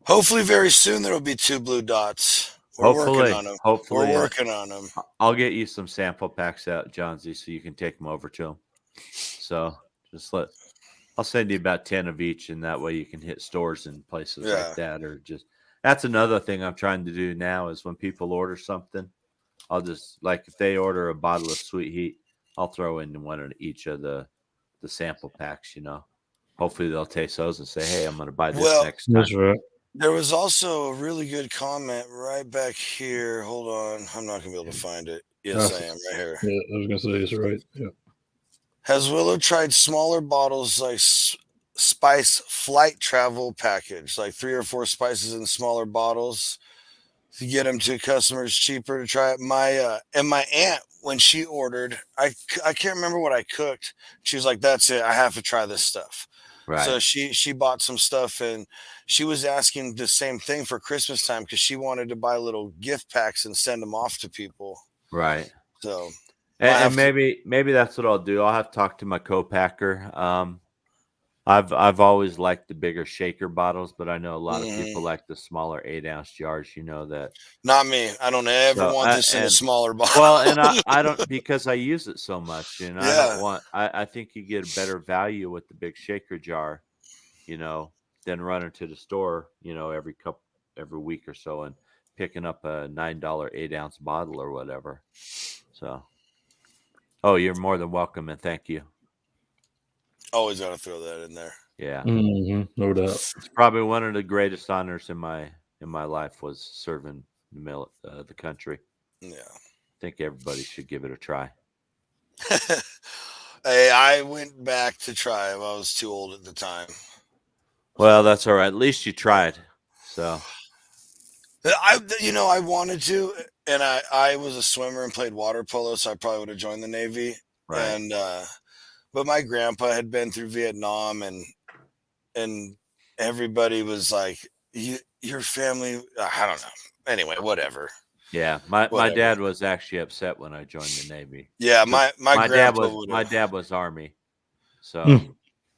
hopefully, very soon there will be 2 blue dots. We're working on them. Hopefully, We're working on them. I'll get you some sample packs out, Johnsy, so you can take them over to them. So just I'll send you about 10 of each, and that way you can hit stores and places like that. Or just that's another thing I'm trying to do now is when people order something, I'll just like if they order a bottle of Sweet Heat, I'll throw in one of each of the sample packs. Hopefully they'll taste those and say, "Hey, I'm going to buy this next time." That's right. There was also a really good comment right back here. Hold on. I'm not going to be able to find it. Yes, I am right here. Yeah, I was going to say it's right. Yeah. Has Willow tried smaller bottles like spice flight travel package, like 3 or 4 spices in smaller bottles to get them to customers cheaper to try it? My aunt, when she ordered, I can't remember what I cooked. She was like, "That's it. I have to try this stuff." Right. So she bought some stuff, and she was asking the same thing for Christmas time because she wanted to buy little gift packs and send them off to people. Right. So and maybe that's what I'll do. I'll have to talk to my co-packer. I've always liked the bigger shaker bottles, but I know a lot of people like the smaller 8-ounce jars. That. Not me. I don't ever want this in a smaller bottle. Well, and I don't because I use it so much, and I Yeah. don't want. I think you get a better value with the big shaker jar, than running to the store, every week or so and picking up a $9 8-ounce bottle or whatever. So, you're more than welcome and thank you. Always got to throw that in there. Yeah, no doubt. It's probably one of the greatest honors in my life was serving the country. Yeah, I think everybody should give it a try. Hey, I went back to try. I was too old at the time. Well, that's all right. At least you tried. So, I wanted to, and I was a swimmer and played water polo, so I probably would have joined the Navy. right. And but my grandpa had been through Vietnam, and everybody was like, "Your family." I don't know. Anyway, whatever. Yeah, my Whatever. dad was actually upset when I joined the Navy. Yeah, 'Cause my grandpa my would. dad was Army, so Mm.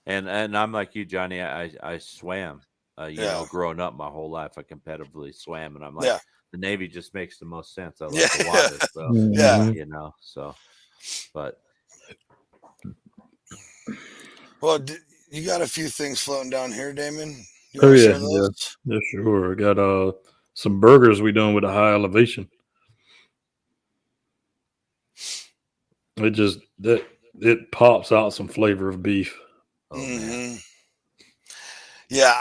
and I'm like you, Johnny. I swam, Yeah. growing up my whole life. I competitively swam, and I'm like, Yeah. the Navy just makes the most sense. I Yeah. love the water, so Yeah. Mhm. so, but Well, you got a few things floating down here, Damon. You Oh want to yeah, share yeah, those? yeah, sure. I got some burgers we done with a high elevation. It just that it pops out some flavor of beef. oh man, Hmm. Yeah,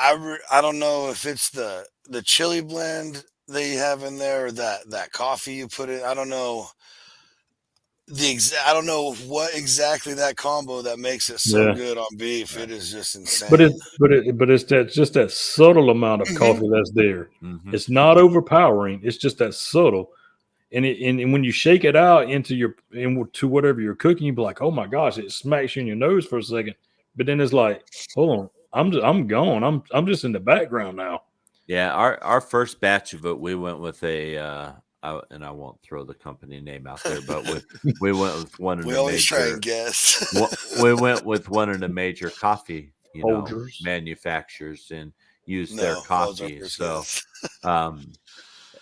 I don't know if it's the chili blend that you have in there or that coffee you put in. I don't know I don't know what exactly that combo that makes it so Yeah, good on beef. right. It is just but insane. it's that just that subtle amount of Hmm. coffee that's there. Hmm. It's not overpowering. It's just that subtle. And when you shake it out to whatever you're cooking, you be like, oh my gosh, it smacks you in your nose for a second. But then it's like, hold on, I'm gone. I'm just in the background now. Yeah, our first batch of it, we went with and I won't throw the company name out there, but we went with one of We the always try and major. guess. We went with one of the major coffee, Folgers. manufacturers, and used their No, that was our coffee. first So, guess. um,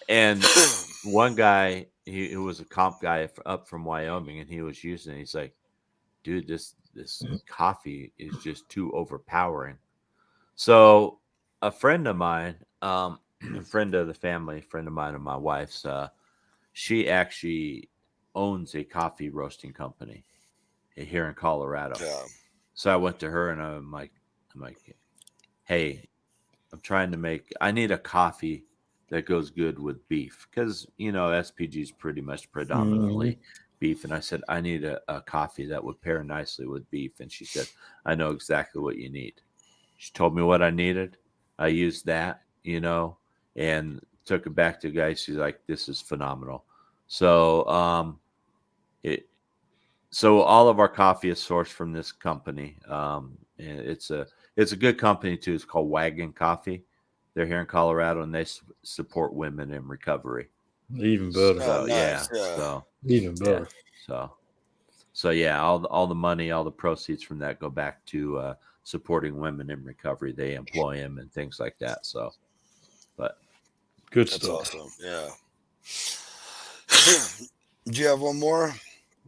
and one guy, he was a comp guy up from Wyoming, and he was using it. He's like, dude, this coffee is just too overpowering. So, a friend of mine, a friend of the family, friend of mine and my wife's, she actually owns a coffee roasting company here in Colorado. Yeah. So I went to her and I'm like, hey, I need a coffee that goes good with beef because SPG is pretty much Mhm. predominantly beef. And I said, I need a coffee that would pair nicely with beef. And she said, I know exactly what you need. She told me what I needed. I used that, and took it back to the guy. She's like, this is phenomenal. So, it, so all of our coffee is sourced from this company. And it's a good company too. It's called Wagon Coffee. They're here in Colorado, and they support women in recovery. Even better. Oh, So nice. Yeah. Even yeah, better. so yeah, all the money, all the proceeds from that go back to supporting women in recovery. They employ them and things like that. So, but Good That's stuff. awesome. Yeah. Do you have one more?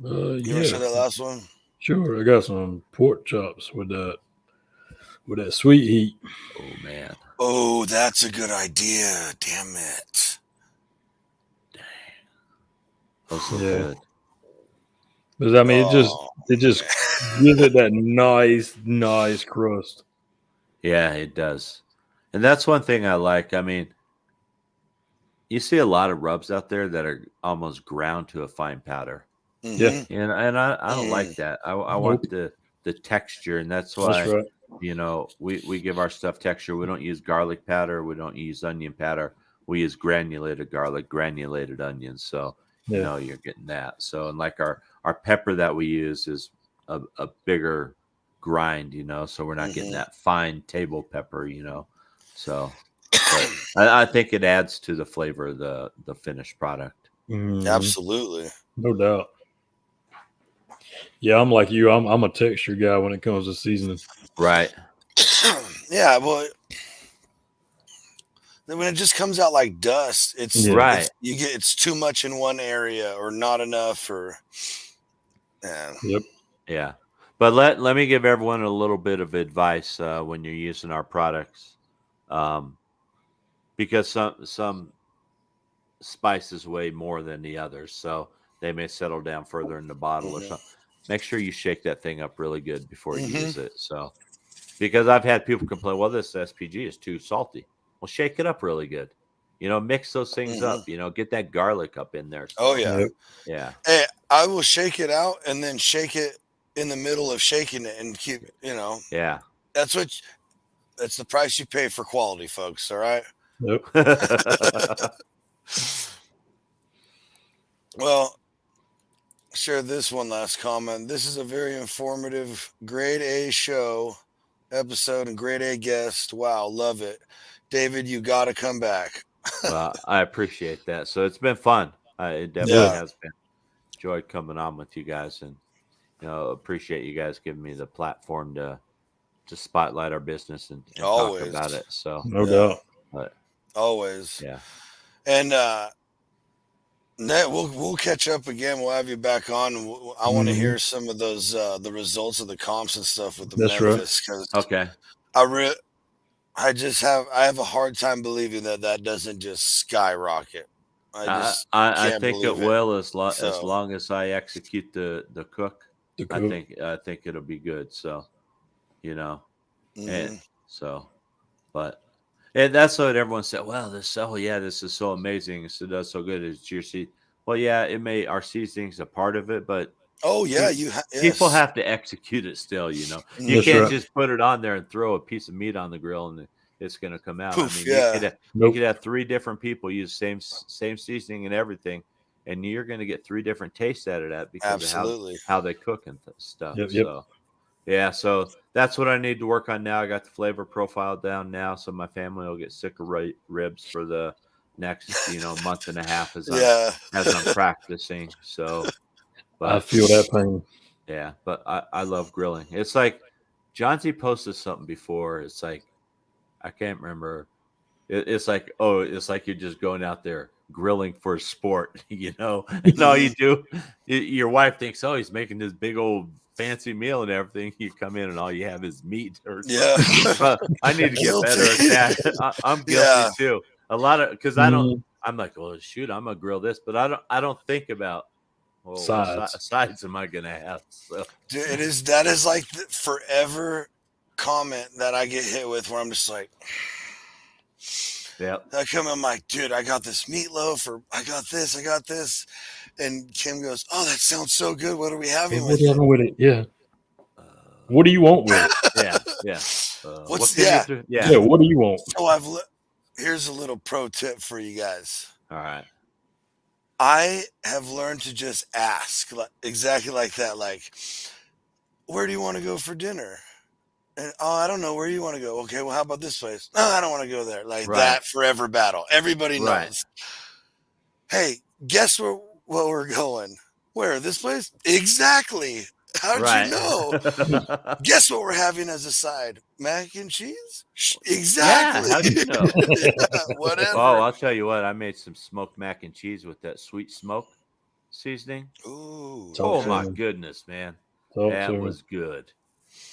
You want to share Yeah, that last one? sure. I got some pork chops with that sweet heat. oh man, Oh, that's a good idea. Damn it. those look Yeah, good. because I mean Oh, it just gives it that nice crust. Yeah, it does, and that's one thing I like. I mean, you see a lot of rubs out there that are almost ground to a fine powder. Yeah, mm-hmm. And I don't Mm. like that. I nope, want the texture, and that's that's why right. we give our stuff texture. We don't use garlic powder. We don't use onion powder. We use granulated garlic, granulated onions. So Yeah. you're getting that. So and like our pepper that we use is a bigger grind. So we're not getting Mm-hmm. that fine table pepper. So but I think it adds to the flavor of the finished product. Mhm. Absolutely. No doubt. Yeah, I'm like you. I'm a texture guy when it comes to seasoning. Right. Yeah, well, when it just comes out like dust, Yeah. Right. it's too much in one area or not enough or yeah. Yep. Yeah. But let me give everyone a little bit of advice when you're using our products, um, because some spices weigh more than the others, so they may settle down further in the bottle or Mm-hmm. something. Make sure you shake that thing up really good before you Mm-hmm. use it. So because I've had people complain, well, this SPG is too salty. Well, shake it up really good. Mix those things Mm-hmm. up. Get that garlic up in there. Oh So yeah. Yep. yeah, Hey, I will shake it out and then shake it in the middle of shaking it and keep, yeah. that's what that's the price you pay for quality, folks. All right. Yep. Well, share this one last comment. This is a very informative grade A show episode and grade A guest. Wow, love it. David, you got to come back. Well, I appreciate that. So it's been fun. It definitely Yeah. has been. Enjoyed coming on with you guys, and appreciate you guys giving me the platform to spotlight our business and talk Always. about it. So, No doubt. but Always. yeah, And Ned, we'll catch up again. We'll have you back on. I want to hear some of those the results of the comps and stuff with the That's right. Memphis because okay. I have a hard time believing that doesn't just skyrocket. I just I can't think it believe it. will as So long as I execute the cook. The I cook. think it'll be good. So, and mhm. so, but and that's what everyone said. Well, this is so amazing. That's so good. It's your seed. Well, yeah, our seasoning's a part of it, but Oh yeah, people yes. have to execute it still. You That's can't right. just put it on there and throw a piece of meat on the grill and it's going to come out. Poof, I mean, yeah. you Nope. could have 3 different people use same seasoning and everything, and you're going to get 3 different tastes out of that because of Absolutely. how they cook and stuff. Yep. So yeah, so that's what I need to work on now. I got the flavor profile down now, so my family will get sick of ribs for the next month and a half as Yeah. I'm practicing. So, I but feel that pain. yeah, but I love grilling. It's like John Z posted something before. It's like I can't remember. It's like it's like you're just going out there grilling for sport, and all you do, your wife thinks, oh, he's making this big old fancy meal and everything. You come in and all you have is meat or Yeah. something. I need to get better at Guilty. that. I'm guilty Yeah. too. A lot of because Mhm. I'm like, well, shoot, I'm gonna grill this, but I don't think about what Sides. sides am I gonna have? So Dude, that is like the forever comment that I get hit with where I'm just like yeah, I come in, I'm like, dude, I got this meatloaf or I got this. And Kim goes, oh, that sounds so good. What are we having What with are you it? having with it? Yeah. What do you want with it? yeah. What What's can yeah. you do? Yeah. What do you want? So here's a little pro tip for you guys. All right. I have learned to just ask exactly like that. Like, where do you want to go for dinner? And oh, I don't know. Where do you want to go? Okay, well, how about this place? No, I don't want to go there. Like Right. that forever battle. Everybody Right. knows. Hey, guess where we're going? Where? This place? Exactly. How'd you know? Guess what we're having as a side? Mac and cheese? Exactly. Yeah, how'd you know? Yeah, whatever. Oh, I'll tell you what. I made some smoked mac and cheese with that sweet smoke seasoning. Ooh. Talk Oh to my me. goodness, man. Talk That to me. was good.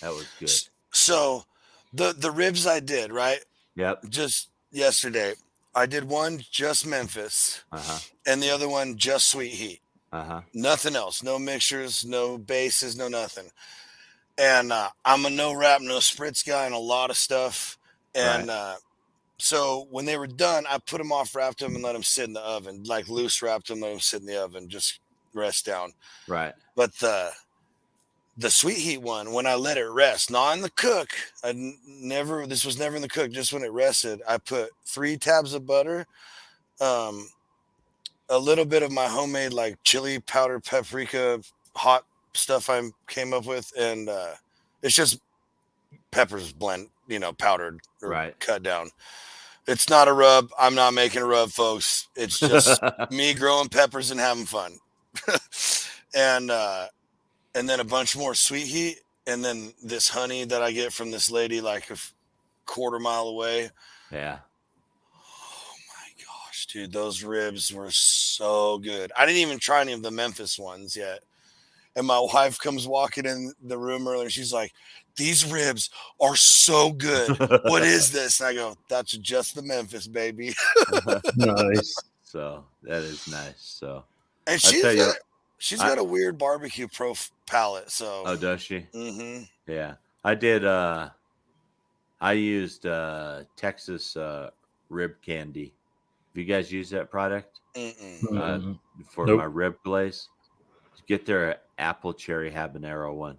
That was good. So the ribs I did, right? Yep. Just yesterday. I did one just Memphis Uh-huh. and the other one just sweet heat. Uh-huh. Nothing else. No mixtures, no bases, no nothing. And I'm a no wrap, no spritz guy and a lot of stuff. And so when they were done, I put them off, wrapped them, and let them sit in the oven. Like loose wrapped them, let them sit in the oven, just rest down. Right. But the sweet heat one, when I let it rest, not in the cook, this was never in the cook, just when it rested, I put 3 tabs of butter, a little bit of my homemade like chili powder, paprika, hot stuff I came up with, and it's just peppers blend, powdered or cut down. It's not a rub. I'm not making a rub, folks. It's just me growing peppers and having fun. and then a bunch more sweet heat, and then this honey that I get from this lady like a quarter mile away. Yeah. Oh my gosh, dude, those ribs were so good. I didn't even try any of the Memphis ones yet. And my wife comes walking in the room earlier. She's like, these ribs are so good. What is this? And I go, that's just the Memphis, baby. Nice. So that is nice. So And she's got a weird barbecue palate. So oh, does she? Mm-hmm. Yeah. I did I used Texas rib candy. Have you guys used that product? For my rib glaze? Get their apple cherry habanero one.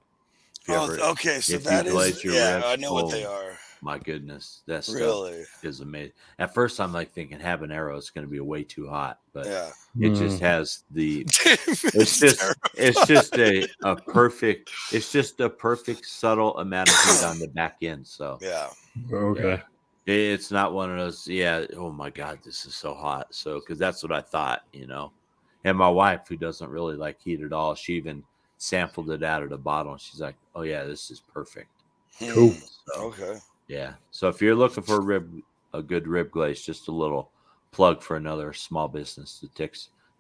Okay. So that is, I know what they are. My goodness, that really stuff is amazing. At first, I'm like thinking habanero is going to be way too hot, but yeah, it just has the. It's just a perfect. It's just a perfect subtle amount of heat on the back end. So okay, It's not one of those. Yeah. Oh my God, this is so hot. So because that's what I thought, And my wife, who doesn't really like heat at all, she even sampled it out of the bottle, and she's like, "Oh yeah, this is perfect." Cool. So Okay. yeah. So if you're looking for a good rib glaze, just a little plug for another small business, the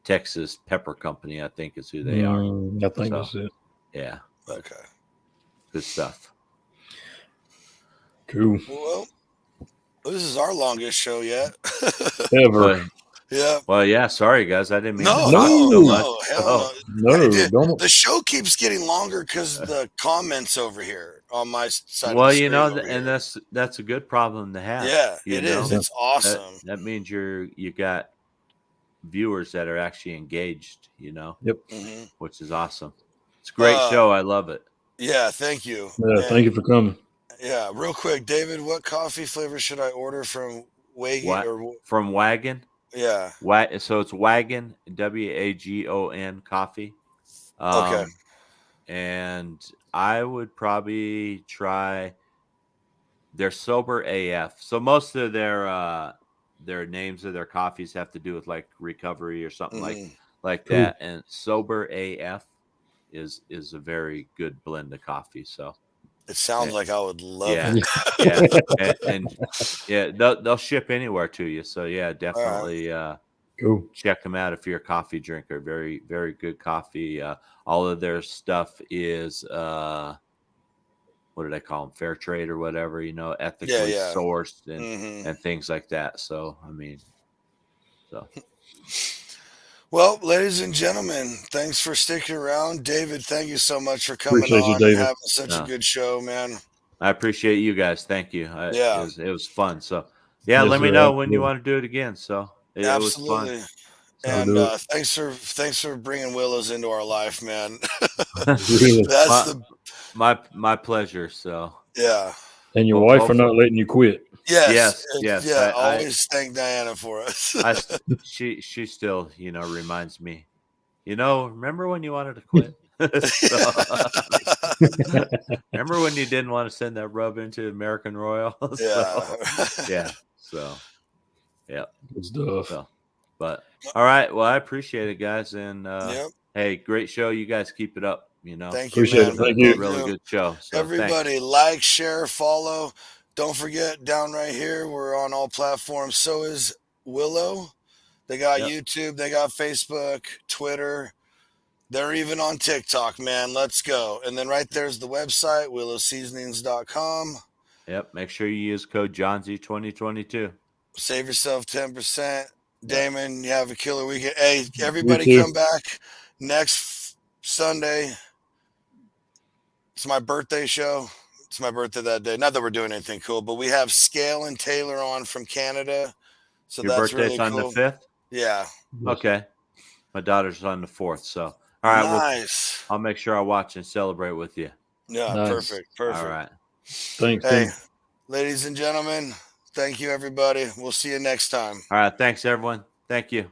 Texas Pepper Company, I think is who they are. I think So, that's it. Yeah. Okay. Good stuff. Cool. Well, this is our longest show yet. Ever. Yeah. Well, yeah. Sorry, guys. I didn't mean to No, talk No. so much. hell no. No, don't. The show keeps getting longer because the comments over here on my side Well, of the screen over and here. that's a good problem to have. Yeah, you it know? is. It's awesome. That means you got viewers that are actually engaged. Yep. hmm Which is awesome. It's a great show. I love it. Yeah, thank you. Yeah, thank you for coming. Yeah, real quick, David, what coffee flavor should I order from Wagon? From Wagon? Yeah. So it's Wagon, WAGON coffee. Okay. And I would probably try their Sober AF. So most of their names of their coffees have to do with like recovery or something like Cool. that. And Sober AF is a very good blend of coffee. So it sounds like I would love yeah, it. and yeah, they'll ship anywhere to you. So yeah, definitely Cool. check them out if you're a coffee drinker. Very, very good coffee. All of their stuff is what do they call them? Fair trade or whatever, ethically sourced and things like that. So I mean, Well, ladies and gentlemen, thanks for sticking around. David, thank you so much for coming Appreciate on you, David. and having such a good show, man. I appreciate you guys. Thank you. It was fun. So yeah, Yes, let me sir, know absolutely. when you want to do it again. So it was fun. And thanks for bringing Willows into our life, man. Really. That's my pleasure. So yeah. And your wife for not letting you quit. Yes. Yeah. Always thank Diana for us. She still, reminds me, remember when you wanted to quit? Remember when you didn't want to send that rub into American Royal? Yeah. Good stuff. But all right. Well, I appreciate it, guys. And hey, great show. You guys keep it up. Thank you, appreciate man. it. Thank you. Really good show. So everybody, thanks. like, share, follow. Don't forget, down right here, we're on all platforms. So is Willow. They got YouTube, they got Facebook, Twitter. They're even on TikTok, man. Let's go. And then right there's the website, willowseasonings.com. Yep. Make sure you use code JohnZ2022. Save yourself 10%. Damon, you have a killer weekend. Hey, everybody come back next Sunday. It's my birthday show. It's my birthday that day. Not that we're doing anything cool, but we have Scale and Taylor on from Canada. So your that's birthday's really on cool. the 5th? Yeah. Okay. My daughter's on the 4th. So, all right. Nice. I'll make sure I watch and celebrate with you. Yeah. Nice. Perfect. All right. Thanks. Hey, ladies and gentlemen, thank you, everybody. We'll see you next time. All right. Thanks, everyone. Thank you.